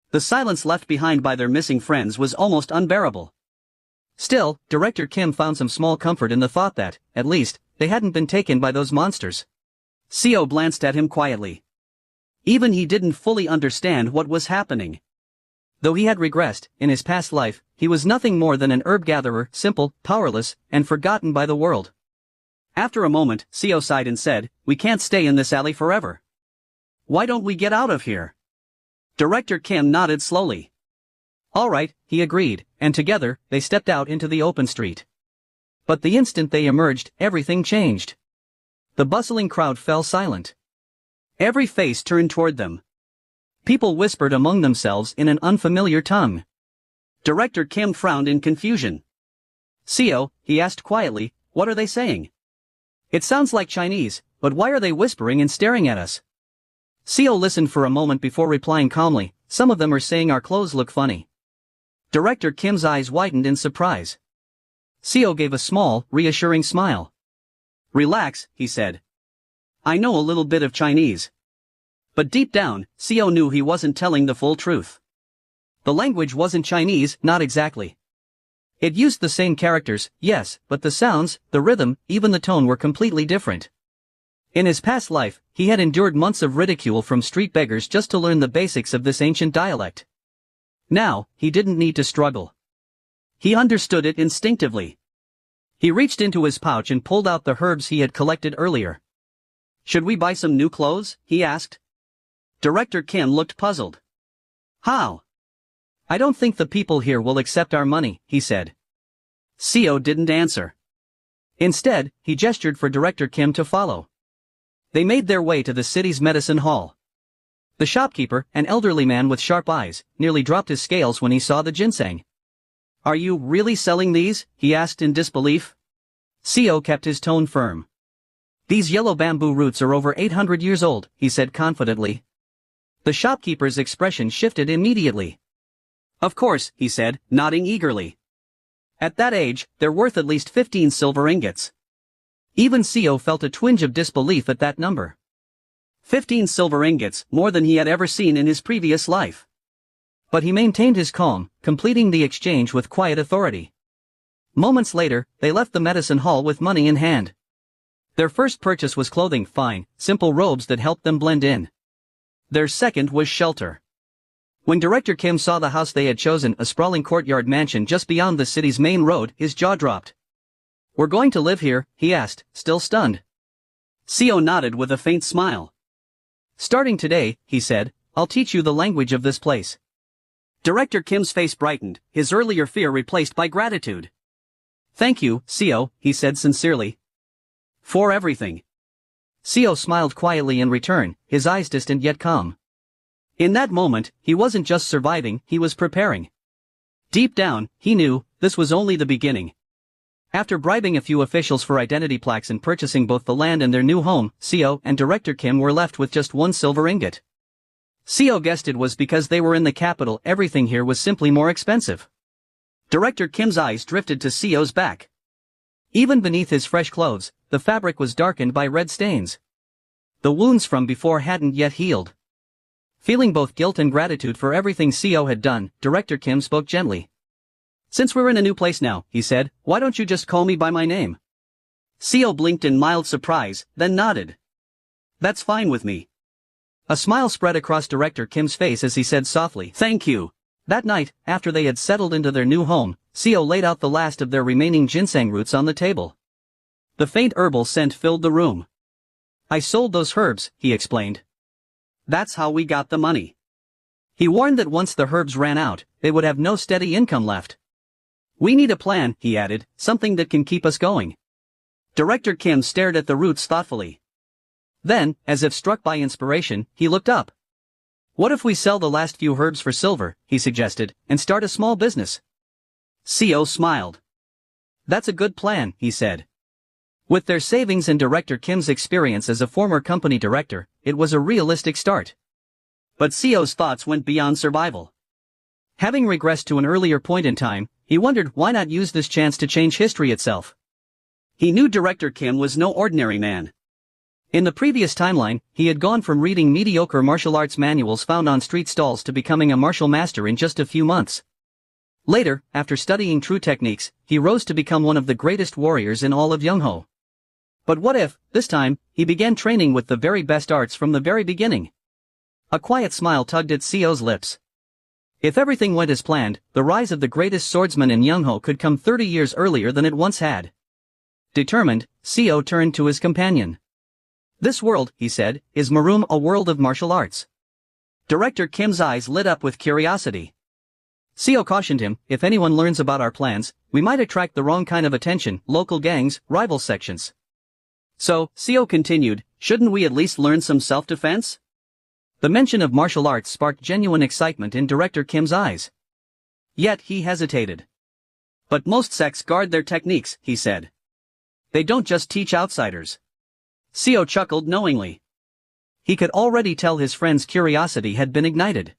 The silence left behind by their missing friends was almost unbearable. Still, Director Kim found some small comfort in the thought that, at least, they hadn't been taken by those monsters. CO glanced at him quietly. Even he didn't fully understand what was happening. Though he had regressed, in his past life, he was nothing more than an herb gatherer, simple, powerless, and forgotten by the world. After a moment, CO sighed and said, we can't stay in this alley forever. Why don't we get out of here? Director Kim nodded slowly. All right, he agreed, and together, they stepped out into the open street. But the instant they emerged, everything changed. The bustling crowd fell silent. Every face turned toward them. People whispered among themselves in an unfamiliar tongue. Director Kim frowned in confusion. CO, he asked quietly, what are they saying? It sounds like Chinese, but why are they whispering and staring at us? CO listened for a moment before replying calmly, some of them are saying our clothes look funny. Director Kim's eyes widened in surprise. CO gave a small, reassuring smile. Relax, he said. I know a little bit of Chinese. But deep down, CO knew he wasn't telling the full truth. The language wasn't Chinese, not exactly. It used the same characters, yes, but the sounds, the rhythm, even the tone were completely different. In his past life, he had endured months of ridicule from street beggars just to learn the basics of this ancient dialect. Now, he didn't need to struggle. He understood it instinctively. He reached into his pouch and pulled out the herbs he had collected earlier. Should we buy some new clothes? He asked. Director Kim looked puzzled. How? I don't think the people here will accept our money, he said. CO didn't answer. Instead, he gestured for Director Kim to follow. They made their way to the city's medicine hall. The shopkeeper, an elderly man with sharp eyes, nearly dropped his scales when he saw the ginseng. Are you really selling these? He asked in disbelief. CO kept his tone firm. These yellow bamboo roots are over 800 years old, he said confidently. The shopkeeper's expression shifted immediately. Of course, he said, nodding eagerly. At that age, they're worth at least 15 silver ingots. Even CO felt a twinge of disbelief at that number. 15 silver ingots, more than he had ever seen in his previous life. But he maintained his calm, completing the exchange with quiet authority. Moments later, they left the medicine hall with money in hand. Their first purchase was clothing, fine, simple robes that helped them blend in. Their second was shelter. When Director Kim saw the house they had chosen, a sprawling courtyard mansion just beyond the city's main road, his jaw dropped. "We're going to live here?" he asked, still stunned. Seo nodded with a faint smile. "Starting today," he said, "I'll teach you the language of this place." Director Kim's face brightened, his earlier fear replaced by gratitude. "Thank you, Seo," he said sincerely. "For everything." Seo smiled quietly in return, his eyes distant yet calm. In that moment, he wasn't just surviving, he was preparing. Deep down, he knew, this was only the beginning. After bribing a few officials for identity plaques and purchasing both the land and their new home, Seo and Director Kim were left with just one silver ingot. Seo guessed it was because they were in the capital. Everything here was simply more expensive. Director Kim's eyes drifted to Seo's back. Even beneath his fresh clothes, the fabric was darkened by red stains. The wounds from before hadn't yet healed. Feeling both guilt and gratitude for everything Seo had done, Director Kim spoke gently. "Since we're in a new place now," he said, "why don't you just call me by my name?" Seo blinked in mild surprise, then nodded. "That's fine with me." A smile spread across Director Kim's face as he said softly, "Thank you." That night, after they had settled into their new home, Seo laid out the last of their remaining ginseng roots on the table. The faint herbal scent filled the room. "I sold those herbs," he explained. "That's how we got the money." He warned that once the herbs ran out, they would have no steady income left. "We need a plan," he added, "something that can keep us going." Director Kim stared at the roots thoughtfully. Then, as if struck by inspiration, he looked up. "What if we sell the last few herbs for silver," he suggested, "and start a small business?" Seo smiled. "That's a good plan," he said. With their savings and Director Kim's experience as a former company director, it was a realistic start. But Seo's thoughts went beyond survival. Having regressed to an earlier point in time, he wondered why not use this chance to change history itself. He knew Director Kim was no ordinary man. In the previous timeline, he had gone from reading mediocre martial arts manuals found on street stalls to becoming a martial master in just a few months. Later, after studying true techniques, he rose to become one of the greatest warriors in all of Youngho. But what if, this time, he began training with the very best arts from the very beginning? A quiet smile tugged at Seo's lips. If everything went as planned, the rise of the greatest swordsman in Youngho could come 30 years earlier than it once had. Determined, Seo turned to his companion. "This world," he said, "is Maroom, a world of martial arts." Director Kim's eyes lit up with curiosity. Seo cautioned him, "If anyone learns about our plans, we might attract the wrong kind of attention, local gangs, rival sections." "So," Seo continued, "shouldn't we at least learn some self-defense?" The mention of martial arts sparked genuine excitement in Director Kim's eyes. Yet he hesitated. "But most sects guard their techniques," he said. "They don't just teach outsiders." Seo chuckled knowingly. He could already tell his friend's curiosity had been ignited.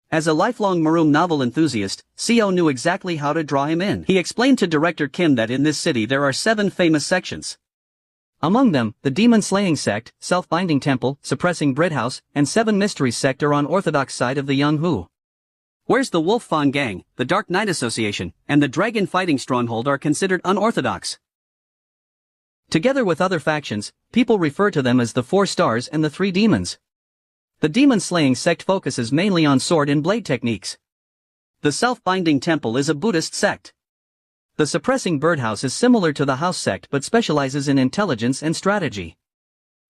As a lifelong Maroom novel enthusiast, Seo knew exactly how to draw him in. He explained to Director Kim that in this city there are 7 famous sections. Among them, the demon-slaying sect, self-binding temple, suppressing bread house, and 7 mysteries sect are on orthodox side of the Youngho. Whereas the Wolf Fawn Gang, the Dark Knight Association, and the Dragon Fighting Stronghold are considered unorthodox. Together with other factions, people refer to them as the 4 stars and the 3 demons. The demon-slaying sect focuses mainly on sword and blade techniques. The self-binding temple is a Buddhist sect. The suppressing birdhouse is similar to the house sect but specializes in intelligence and strategy.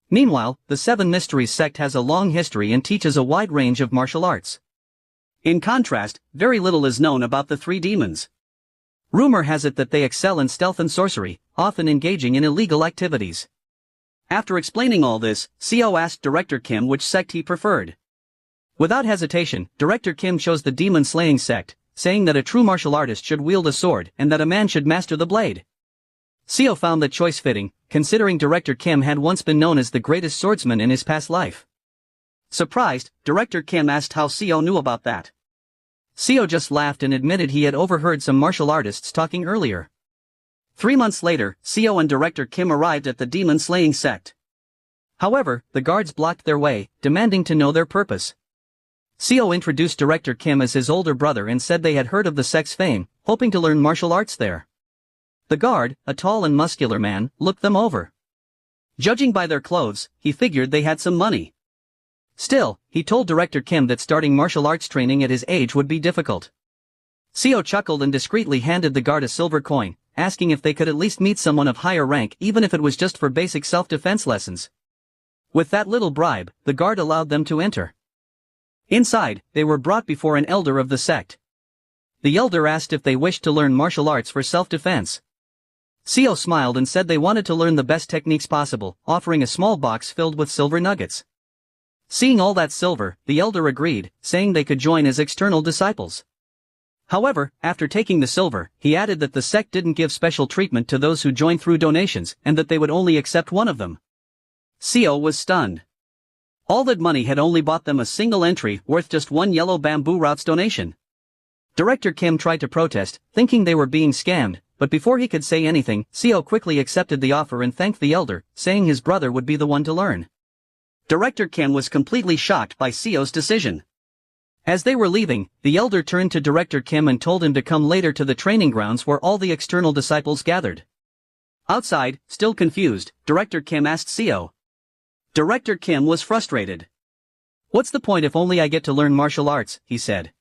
Meanwhile, the 7 mysteries sect has a long history and teaches a wide range of martial arts. In contrast, very little is known about the 3 demons. Rumor has it that they excel in stealth and sorcery, often engaging in illegal activities. After explaining all this, Seo asked Director Kim which sect he preferred. Without hesitation, Director Kim chose the demon-slaying sect, saying that a true martial artist should wield a sword and that a man should master the blade. Seo found that choice fitting, considering Director Kim had once been known as the greatest swordsman in his past life. Surprised, Director Kim asked how Seo knew about that. Seo just laughed and admitted he had overheard some martial artists talking earlier. 3 months later, Seo and Director Kim arrived at the demon-slaying sect. However, the guards blocked their way, demanding to know their purpose. Seo introduced Director Kim as his older brother and said they had heard of the sect's fame, hoping to learn martial arts there. The guard, a tall and muscular man, looked them over. Judging by their clothes, he figured they had some money. Still, he told Director Kim that starting martial arts training at his age would be difficult. Seo chuckled and discreetly handed the guard a silver coin, asking if they could at least meet someone of higher rank even if it was just for basic self-defense lessons. With that little bribe, the guard allowed them to enter. Inside, they were brought before an elder of the sect. The elder asked if they wished to learn martial arts for self-defense. Seo smiled and said they wanted to learn the best techniques possible, offering a small box filled with silver nuggets. Seeing all that silver, the elder agreed, saying they could join as external disciples. However, after taking the silver, he added that the sect didn't give special treatment to those who joined through donations and that they would only accept one of them. Seo was stunned. All that money had only bought them a single entry worth just one yellow bamboo roots donation. Director Kim tried to protest, thinking they were being scammed, but before he could say anything, Seo quickly accepted the offer and thanked the elder, saying his brother would be the one to learn. Director Kim was completely shocked by Seo's decision. As they were leaving, the elder turned to Director Kim and told him to come later to the training grounds where all the external disciples gathered. Outside, still confused, Director Kim asked Seo. Director Kim was frustrated. "What's the point if only I get to learn martial arts?" he said.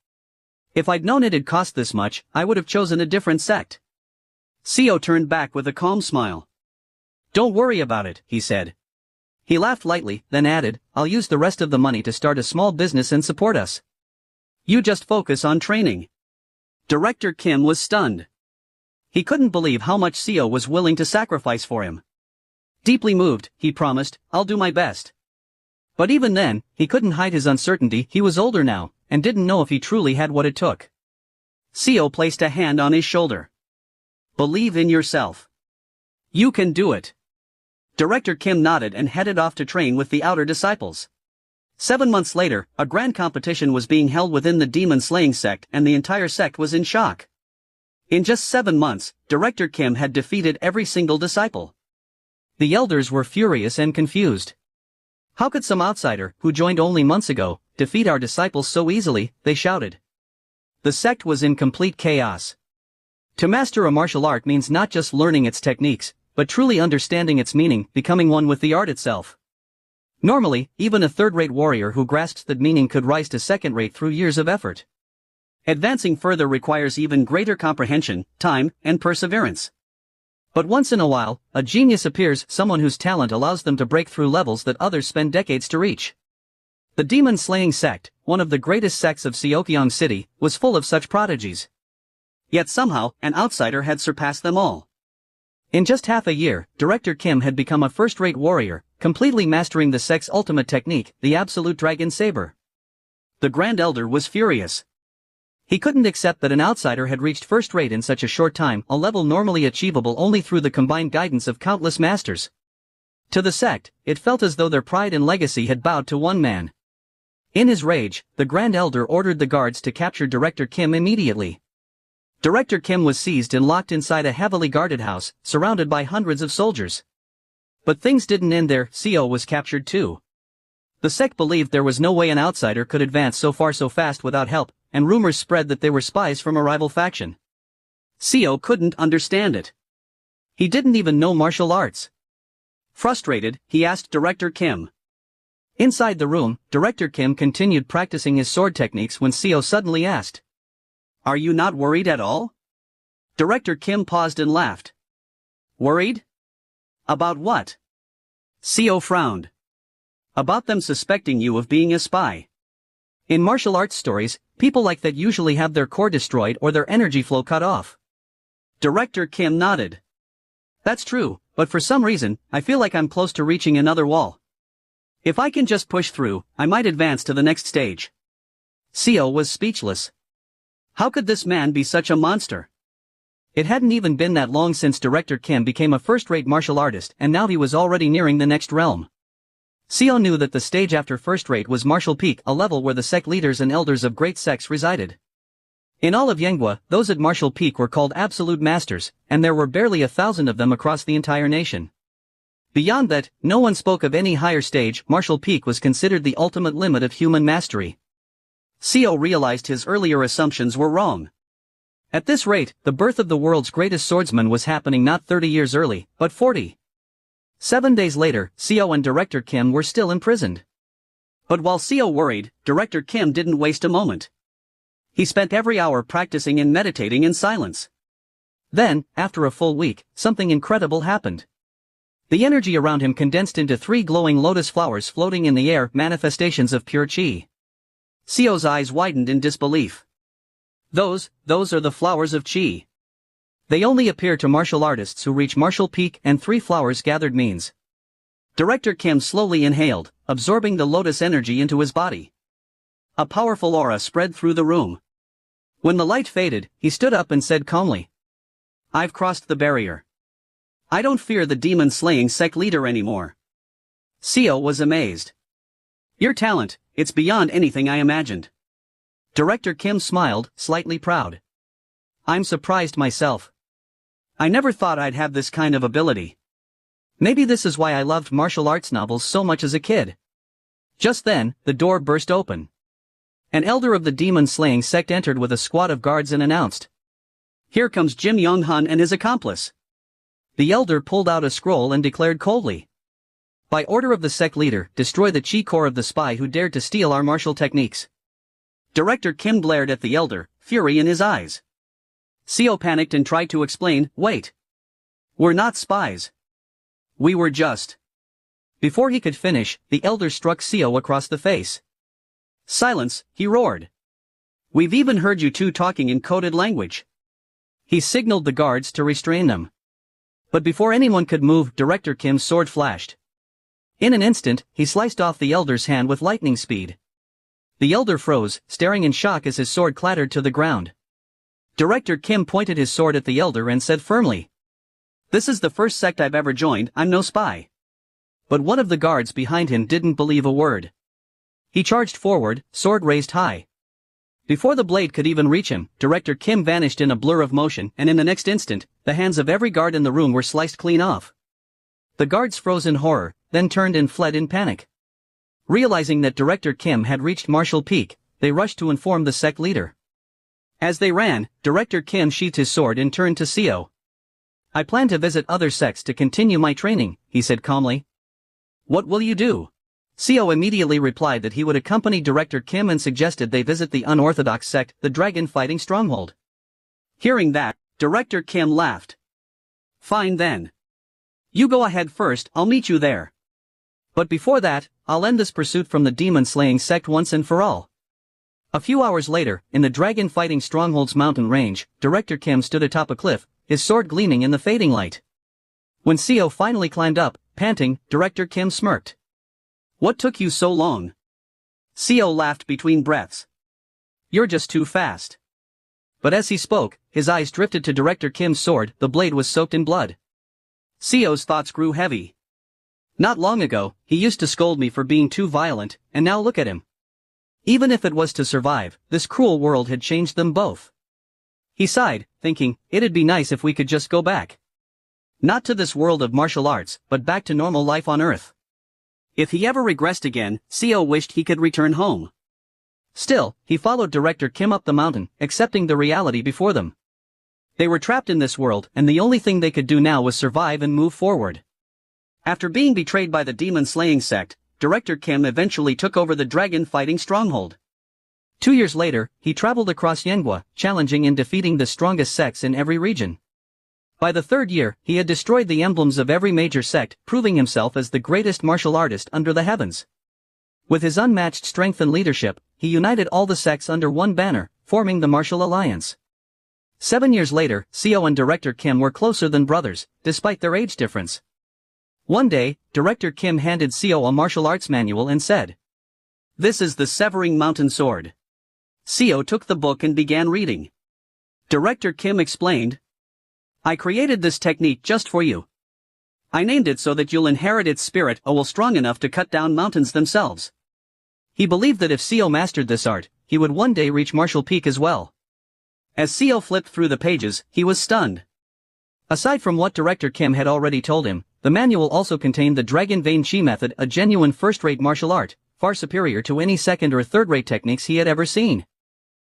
"If I'd known it'd cost this much, I would have chosen a different sect." Seo turned back with a calm smile. "Don't worry about it," he said. He laughed lightly, then added, "I'll use the rest of the money to start a small business and support us. You just focus on training." Director Kim was stunned. He couldn't believe how much Seo was willing to sacrifice for him. Deeply moved, he promised, "I'll do my best." But even then, he couldn't hide his uncertainty. He was older now, and didn't know if he truly had what it took. Seo placed a hand on his shoulder. "Believe in yourself. You can do it." Director Kim nodded and headed off to train with the outer disciples. 7 months later, a grand competition was being held within the demon-slaying sect and the entire sect was in shock. In just 7 months, Director Kim had defeated every single disciple. The elders were furious and confused. "How could some outsider, who joined only months ago, defeat our disciples so easily?" they shouted. The sect was in complete chaos. To master a martial art means not just learning its techniques, but truly understanding its meaning, becoming one with the art itself. Normally, even a third-rate warrior who grasps that meaning could rise to second-rate through years of effort. Advancing further requires even greater comprehension, time, and perseverance. But once in a while, a genius appears, someone whose talent allows them to break through levels that others spend decades to reach. The demon-slaying sect, one of the greatest sects of Seokyong City, was full of such prodigies. Yet somehow, an outsider had surpassed them all. In just half a year, Director Kim had become a first-rate warrior, completely mastering the sect's ultimate technique, the absolute dragon saber. The Grand Elder was furious. He couldn't accept that an outsider had reached first-rate in such a short time, a level normally achievable only through the combined guidance of countless masters. To the sect, it felt as though their pride and legacy had bowed to one man. In his rage, the Grand Elder ordered the guards to capture Director Kim immediately. Director Kim was seized and locked inside a heavily guarded house, surrounded by hundreds of soldiers. But things didn't end there. Seo was captured too. The sect believed there was no way an outsider could advance so far so fast without help, and rumors spread that they were spies from a rival faction. Seo couldn't understand it. He didn't even know martial arts. Frustrated, he asked Director Kim. Inside the room, Director Kim continued practicing his sword techniques when Seo suddenly asked, "Are you not worried at all?" Director Kim paused and laughed. "Worried? About what?" Seo frowned. "About them suspecting you of being a spy. In martial arts stories, people like that usually have their core destroyed or their energy flow cut off." Director Kim nodded. "That's true, but for some reason, I feel like I'm close to reaching another wall. If I can just push through, I might advance to the next stage." Seo was speechless. How could this man be such a monster? It hadn't even been that long since Director Kim became a first-rate martial artist, and now he was already nearing the next realm. Seo knew that the stage after first-rate was Martial Peak, a level where the sect leaders and elders of great sects resided. In all of Yenghua, those at Martial Peak were called absolute masters, and there were barely 1,000 of them across the entire nation. Beyond that, no one spoke of any higher stage. Martial Peak was considered the ultimate limit of human mastery. Seo realized his earlier assumptions were wrong. At this rate, the birth of the world's greatest swordsman was happening not 30 years early, but 40. 7 days later, Seo and Director Kim were still imprisoned. But while Seo worried, Director Kim didn't waste a moment. He spent every hour practicing and meditating in silence. Then, after a full week, something incredible happened. The energy around him condensed into 3 glowing lotus flowers floating in the air, manifestations of pure chi. Seo's eyes widened in disbelief. Those are the flowers of chi. They only appear to martial artists who reach martial peak, and 3 flowers gathered means. Director Kim slowly inhaled, absorbing the lotus energy into his body. A powerful aura spread through the room. When the light faded, he stood up and said calmly, "I've crossed the barrier. I don't fear the demon-slaying sect leader anymore." Seo was amazed. "Your talent, it's beyond anything I imagined." Director Kim smiled, slightly proud. "I'm surprised myself. I never thought I'd have this kind of ability. Maybe this is why I loved martial arts novels so much as a kid." Just then, the door burst open. An elder of the demon-slaying sect entered with a squad of guards and announced, "Here comes Jim Yong-hun and his accomplice." The elder pulled out a scroll and declared coldly, "By order of the sect leader, destroy the chi core of the spy who dared to steal our martial techniques." Director Kim glared at the elder, fury in his eyes. Seo panicked and tried to explain, "Wait. We're not spies. We were just..." Before he could finish, the elder struck Seo across the face. "Silence," he roared. "We've even heard you two talking in coded language." He signaled the guards to restrain them. But before anyone could move, Director Kim's sword flashed. In an instant, he sliced off the elder's hand with lightning speed. The elder froze, staring in shock as his sword clattered to the ground. Director Kim pointed his sword at the elder and said firmly, "This is the first sect I've ever joined, I'm no spy." But one of the guards behind him didn't believe a word. He charged forward, sword raised high. Before the blade could even reach him, Director Kim vanished in a blur of motion, and in the next instant, the hands of every guard in the room were sliced clean off. The guards froze in horror, then turned and fled in panic. Realizing that Director Kim had reached martial peak, they rushed to inform the sect leader. As they ran, Director Kim sheathed his sword and turned to Seo. "I plan to visit other sects to continue my training," he said calmly. "What will you do?" Seo immediately replied that he would accompany Director Kim and suggested they visit the unorthodox sect, the Dragon Fighting Stronghold. Hearing that, Director Kim laughed. "Fine then. You go ahead first, I'll meet you there. But before that, I'll end this pursuit from the demon-slaying sect once and for all." A few hours later, in the Dragon Fighting Stronghold's mountain range, Director Kim stood atop a cliff, his sword gleaming in the fading light. When Seo finally climbed up, panting, Director Kim smirked. "What took you so long?" Seo laughed between breaths. "You're just too fast." But as he spoke, his eyes drifted to Director Kim's sword, the blade was soaked in blood. Seo's thoughts grew heavy. Not long ago, he used to scold me for being too violent, and now look at him. Even if it was to survive, this cruel world had changed them both. He sighed, thinking, it'd be nice if we could just go back. Not to this world of martial arts, but back to normal life on Earth. If he ever regressed again, Seo wished he could return home. Still, he followed Director Kim up the mountain, accepting the reality before them. They were trapped in this world, and the only thing they could do now was survive and move forward. After being betrayed by the demon-slaying sect, Director Kim eventually took over the Dragon Fighting Stronghold. 2 years later, he traveled across Yenghua, challenging and defeating the strongest sects in every region. By the 3rd year, he had destroyed the emblems of every major sect, proving himself as the greatest martial artist under the heavens. With his unmatched strength and leadership, he united all the sects under one banner, forming the Martial Alliance. 7 years later, Seo and Director Kim were closer than brothers, despite their age difference. One day, Director Kim handed Seo a martial arts manual and said, "This is the Severing Mountain Sword." Seo took the book and began reading. Director Kim explained, "I created this technique just for you. I named it so that you'll inherit its spirit or will strong enough to cut down mountains themselves." He believed that if Seo mastered this art, he would one day reach martial peak as well. As Seo flipped through the pages, he was stunned. Aside from what Director Kim had already told him, the manual also contained the Dragon Vein Chi method, a genuine first-rate martial art, far superior to any second or third-rate techniques he had ever seen.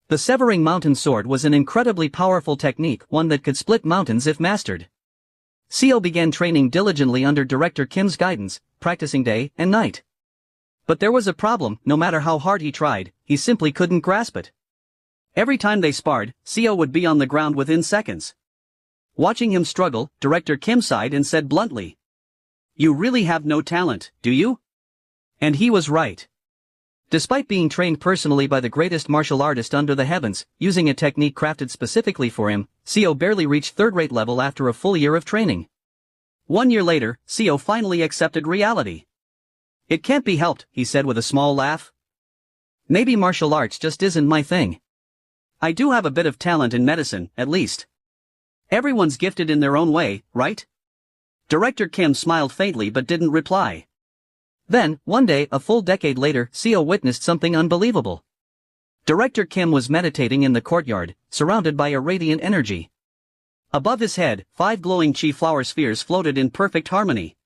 The Severing Mountain Sword was an incredibly powerful technique, one that could split mountains if mastered. Seo began training diligently under Director Kim's guidance, practicing day and night. But there was a problem. No matter how hard he tried, he simply couldn't grasp it. Every time they sparred, Seo would be on the ground within seconds. Watching him struggle, Director Kim sighed and said bluntly, "You really have no talent, do you?" And he was right. Despite being trained personally by the greatest martial artist under the heavens, using a technique crafted specifically for him, Seo barely reached third-rate level after a full year of training. 1 year later, Seo finally accepted reality. "It can't be helped," he said with a small laugh. "Maybe martial arts just isn't my thing. I do have a bit of talent in medicine, at least. Everyone's gifted in their own way, right?" Director Kim smiled faintly but didn't reply. Then, one day, a full decade later, Seo witnessed something unbelievable. Director Kim was meditating in the courtyard, surrounded by a radiant energy. Above his head, 5 glowing chi flower spheres floated in perfect harmony.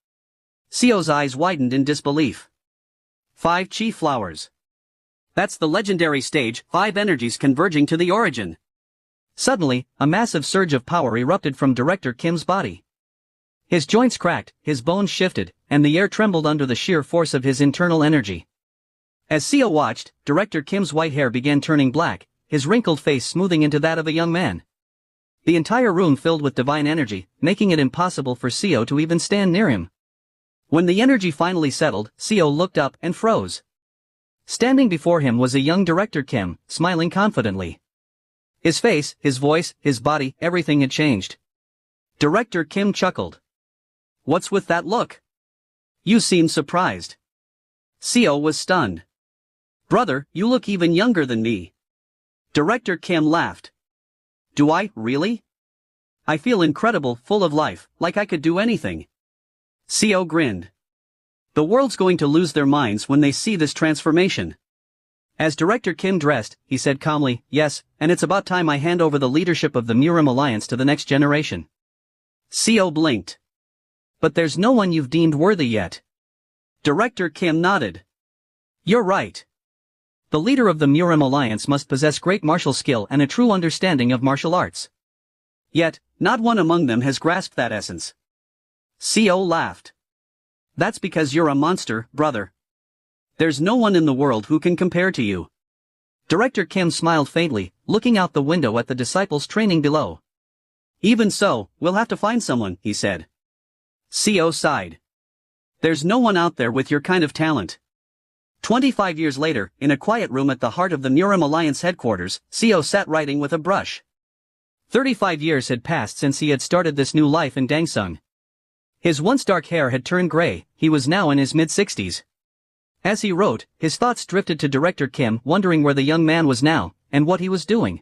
Seo's eyes widened in disbelief. 5 chi flowers. That's the legendary stage, 5 energies converging to the origin. Suddenly, a massive surge of power erupted from Director Kim's body. His joints cracked, his bones shifted, and the air trembled under the sheer force of his internal energy. As Seo watched, Director Kim's white hair began turning black, his wrinkled face smoothing into that of a young man. The entire room filled with divine energy, making it impossible for Seo to even stand near him. When the energy finally settled, Seo looked up and froze. Standing before him was a young Director Kim, smiling confidently. His face, his voice, his body, everything had changed. Director Kim chuckled. "What's with that look? You seem surprised." Seo was stunned. "Brother, you look even younger than me." Director Kim laughed. "Do I, really? I feel incredible, full of life, like I could do anything." Seo grinned. "The world's going to lose their minds when they see this transformation." As Director Kim dressed, he said calmly, "Yes, and it's about time I hand over the leadership of the Murim Alliance to the next generation." Seo blinked. "But there's no one you've deemed worthy yet." Director Kim nodded. "You're right. The leader of the Murim Alliance must possess great martial skill and a true understanding of martial arts. Yet, not one among them has grasped that essence." Seo laughed. "That's because you're a monster, brother. There's no one in the world who can compare to you." Director Kim smiled faintly, looking out the window at the disciples training below. "Even so, we'll have to find someone," he said. Seo sighed. "There's no one out there with your kind of talent." 25 years later, in a quiet room at the heart of the Murim Alliance headquarters, Seo sat writing with a brush. 35 years had passed since he had started this new life in Dangsung. His once dark hair had turned gray, he was now in his mid-60s. As he wrote, his thoughts drifted to Director Kim, wondering where the young man was now, and what he was doing.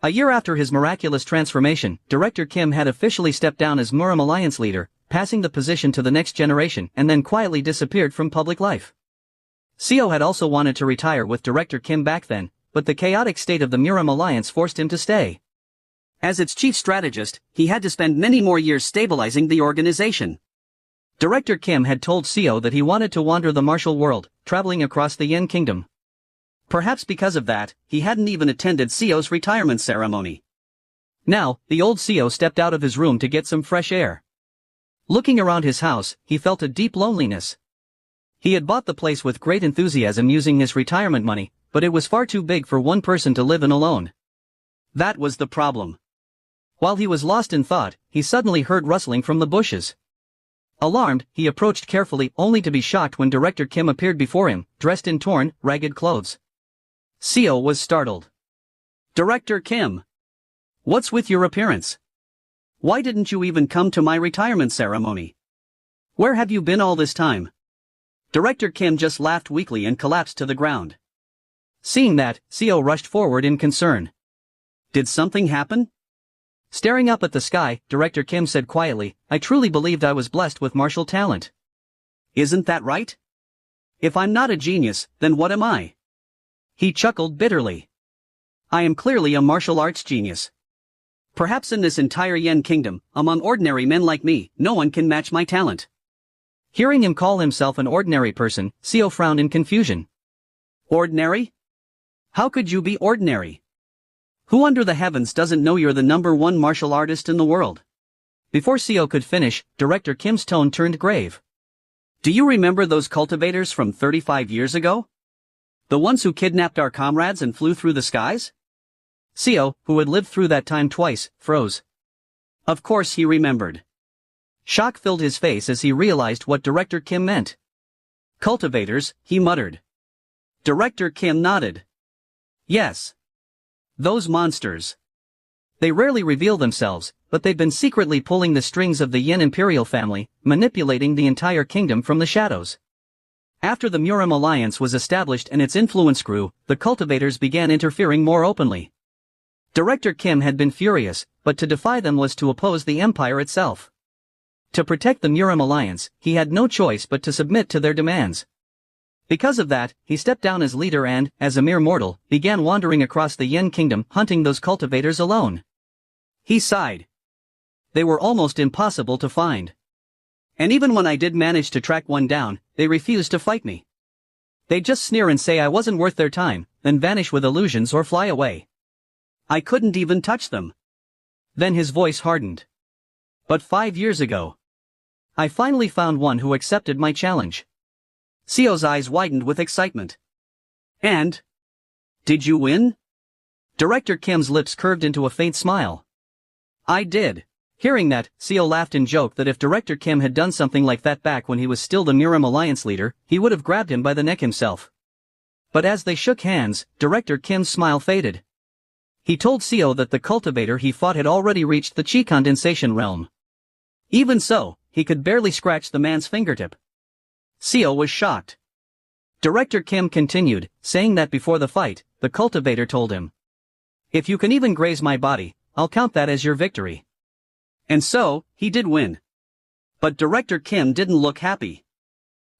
A year after his miraculous transformation, Director Kim had officially stepped down as Murim Alliance leader, passing the position to the next generation and then quietly disappeared from public life. Seo had also wanted to retire with Director Kim back then, but the chaotic state of the Murim Alliance forced him to stay. As its chief strategist, he had to spend many more years stabilizing the organization. Director Kim had told Seo that he wanted to wander the martial world, traveling across the Yen Kingdom. Perhaps because of that, he hadn't even attended Seo's retirement ceremony. Now, the old Seo stepped out of his room to get some fresh air. Looking around his house, he felt a deep loneliness. He had bought the place with great enthusiasm using his retirement money, but it was far too big for one person to live in alone. That was the problem. While he was lost in thought, he suddenly heard rustling from the bushes. Alarmed, he approached carefully, only to be shocked when Director Kim appeared before him, dressed in torn, ragged clothes. Seo was startled. "Director Kim. What's with your appearance? Why didn't you even come to my retirement ceremony? Where have you been all this time?" Director Kim just laughed weakly and collapsed to the ground. Seeing that, Seo rushed forward in concern. "Did something happen?" Staring up at the sky, Director Kim said quietly, "I truly believed I was blessed with martial talent." "Isn't that right? If I'm not a genius, then what am I?" He chuckled bitterly. "I am clearly a martial arts genius. Perhaps in this entire Yen Kingdom, among ordinary men like me, no one can match my talent." Hearing him call himself an ordinary person, Seo frowned in confusion. "Ordinary? How could you be ordinary? Who under the heavens doesn't know you're the #1 martial artist in the world?" Before Seo could finish, Director Kim's tone turned grave. Do you remember those cultivators from 35 years ago? The ones who kidnapped our comrades and flew through the skies? Seo, who had lived through that time twice, froze. Of course he remembered. Shock filled his face as he realized what Director Kim meant. Cultivators, he muttered. Director Kim nodded. Yes. Those monsters. They rarely reveal themselves, but they've been secretly pulling the strings of the Yin imperial family, manipulating the entire kingdom from the shadows. After the Murim alliance was established and its influence grew, the cultivators began interfering more openly. Director Kim had been furious, but to defy them was to oppose the empire itself. To protect the Murim alliance, he had no choice but to submit to their demands. Because of that, he stepped down as leader and, as a mere mortal, began wandering across the Yin kingdom hunting those cultivators alone. He sighed. They were almost impossible to find. And even when I did manage to track one down, they refused to fight me. They'd just sneer and say I wasn't worth their time, then vanish with illusions or fly away. I couldn't even touch them. Then his voice hardened. But 5 years ago, I finally found one who accepted my challenge. Seo's eyes widened with excitement. And? Did you win? Director Kim's lips curved into a faint smile. I did. Hearing that, Seo laughed and joked that if Director Kim had done something like that back when he was still the Murim Alliance leader, he would have grabbed him by the neck himself. But as they shook hands, Director Kim's smile faded. He told Seo that the cultivator he fought had already reached the chi condensation realm. Even so, he could barely scratch the man's fingertip. Seo was shocked. Director Kim continued, saying that before the fight, the cultivator told him, "If you can even graze my body, I'll count that as your victory." And so, he did win. But Director Kim didn't look happy.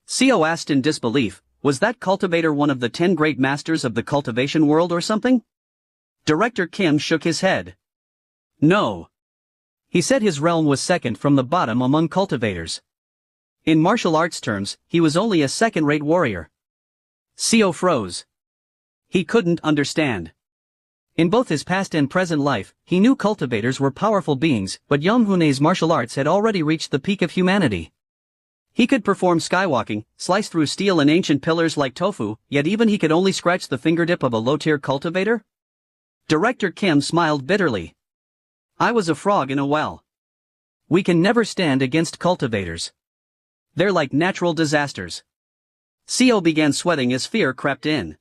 Seo asked in disbelief, was that cultivator one of the 10 great masters of the cultivation world or something? Director Kim shook his head. No. He said his realm was second from the bottom among cultivators. In martial arts terms, he was only a second-rate warrior. Seo froze. He couldn't understand. In both his past and present life, he knew cultivators were powerful beings, but Yonghune's martial arts had already reached the peak of humanity. He could perform skywalking, slice through steel and ancient pillars like tofu, yet even he could only scratch the fingertip of a low-tier cultivator? Director Kim smiled bitterly. I was a frog in a well. We can never stand against cultivators. They're like natural disasters. Seo began sweating as fear crept in.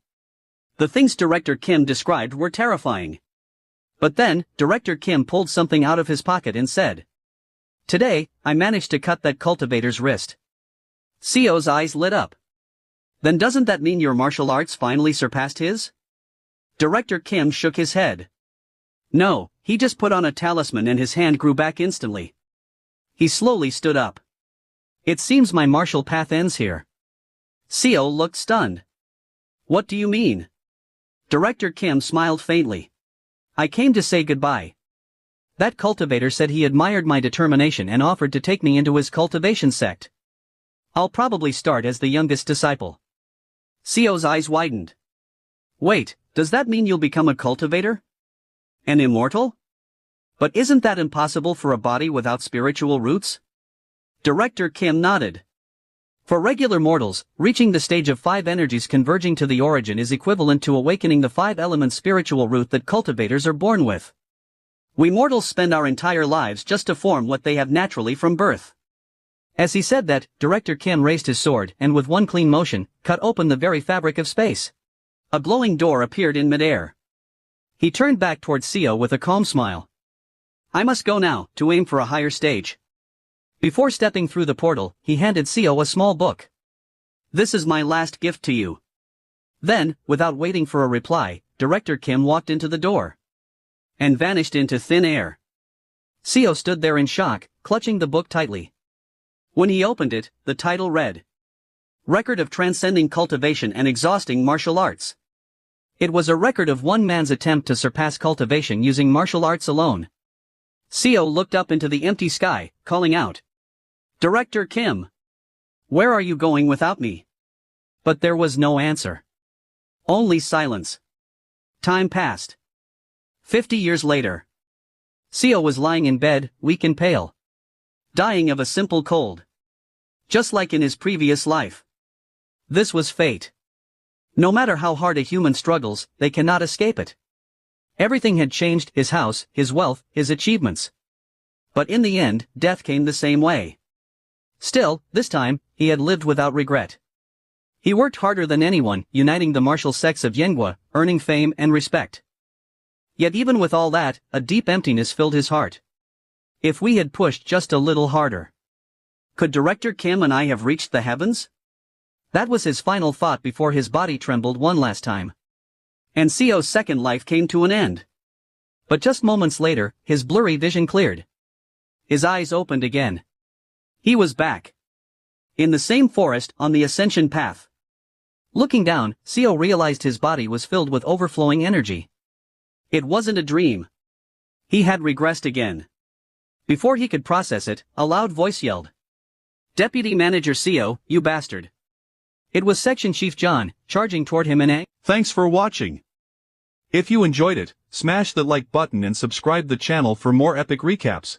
The things Director Kim described were terrifying. But then, Director Kim pulled something out of his pocket and said, "Today, I managed to cut that cultivator's wrist." Seo's eyes lit up. Then doesn't that mean your martial arts finally surpassed his? Director Kim shook his head. No, he just put on a talisman and his hand grew back instantly. He slowly stood up. It seems my martial path ends here. Seo looked stunned. What do you mean? Director Kim smiled faintly. I came to say goodbye. That cultivator said he admired my determination and offered to take me into his cultivation sect. I'll probably start as the youngest disciple. Seo's eyes widened. Wait, does that mean you'll become a cultivator? An immortal? But isn't that impossible for a body without spiritual roots? Director Kim nodded. For regular mortals, reaching the stage of 5 energies converging to the origin is equivalent to awakening the 5-element spiritual root that cultivators are born with. We mortals spend our entire lives just to form what they have naturally from birth. As he said that, Director Kim raised his sword and with one clean motion, cut open the very fabric of space. A glowing door appeared in midair. He turned back towards Seo with a calm smile. I must go now, to aim for a higher stage. Before stepping through the portal, he handed Seo a small book. This is my last gift to you. Then, without waiting for a reply, Director Kim walked into the door. And vanished into thin air. Seo stood there in shock, clutching the book tightly. When he opened it, the title read, Record of Transcending Cultivation and Exhausting Martial Arts. It was a record of one man's attempt to surpass cultivation using martial arts alone. Seo looked up into the empty sky, calling out, Director Kim! Where are you going without me? But there was no answer. Only silence. Time passed. 50 years later. Seo was lying in bed, weak and pale. Dying of a simple cold. Just like in his previous life. This was fate. No matter how hard a human struggles, they cannot escape it. Everything had changed: his house, his wealth, his achievements. But in the end, death came the same way. Still, this time, he had lived without regret. He worked harder than anyone, uniting the martial sects of Yenghua, earning fame and respect. Yet even with all that, a deep emptiness filled his heart. If we had pushed just a little harder, could Director Kim and I have reached the heavens? That was his final thought before his body trembled one last time. And Sio's second life came to an end. But just moments later, his blurry vision cleared. His eyes opened again. He was back. In the same forest, on the ascension path. Looking down, Sio realized his body was filled with overflowing energy. It wasn't a dream. He had regressed again. Before he could process it, a loud voice yelled. "Deputy Manager Sio, you bastard." It was Section Chief John, charging toward him in anger. Thanks for watching. If you enjoyed it, smash the like button and subscribe the channel for more epic recaps.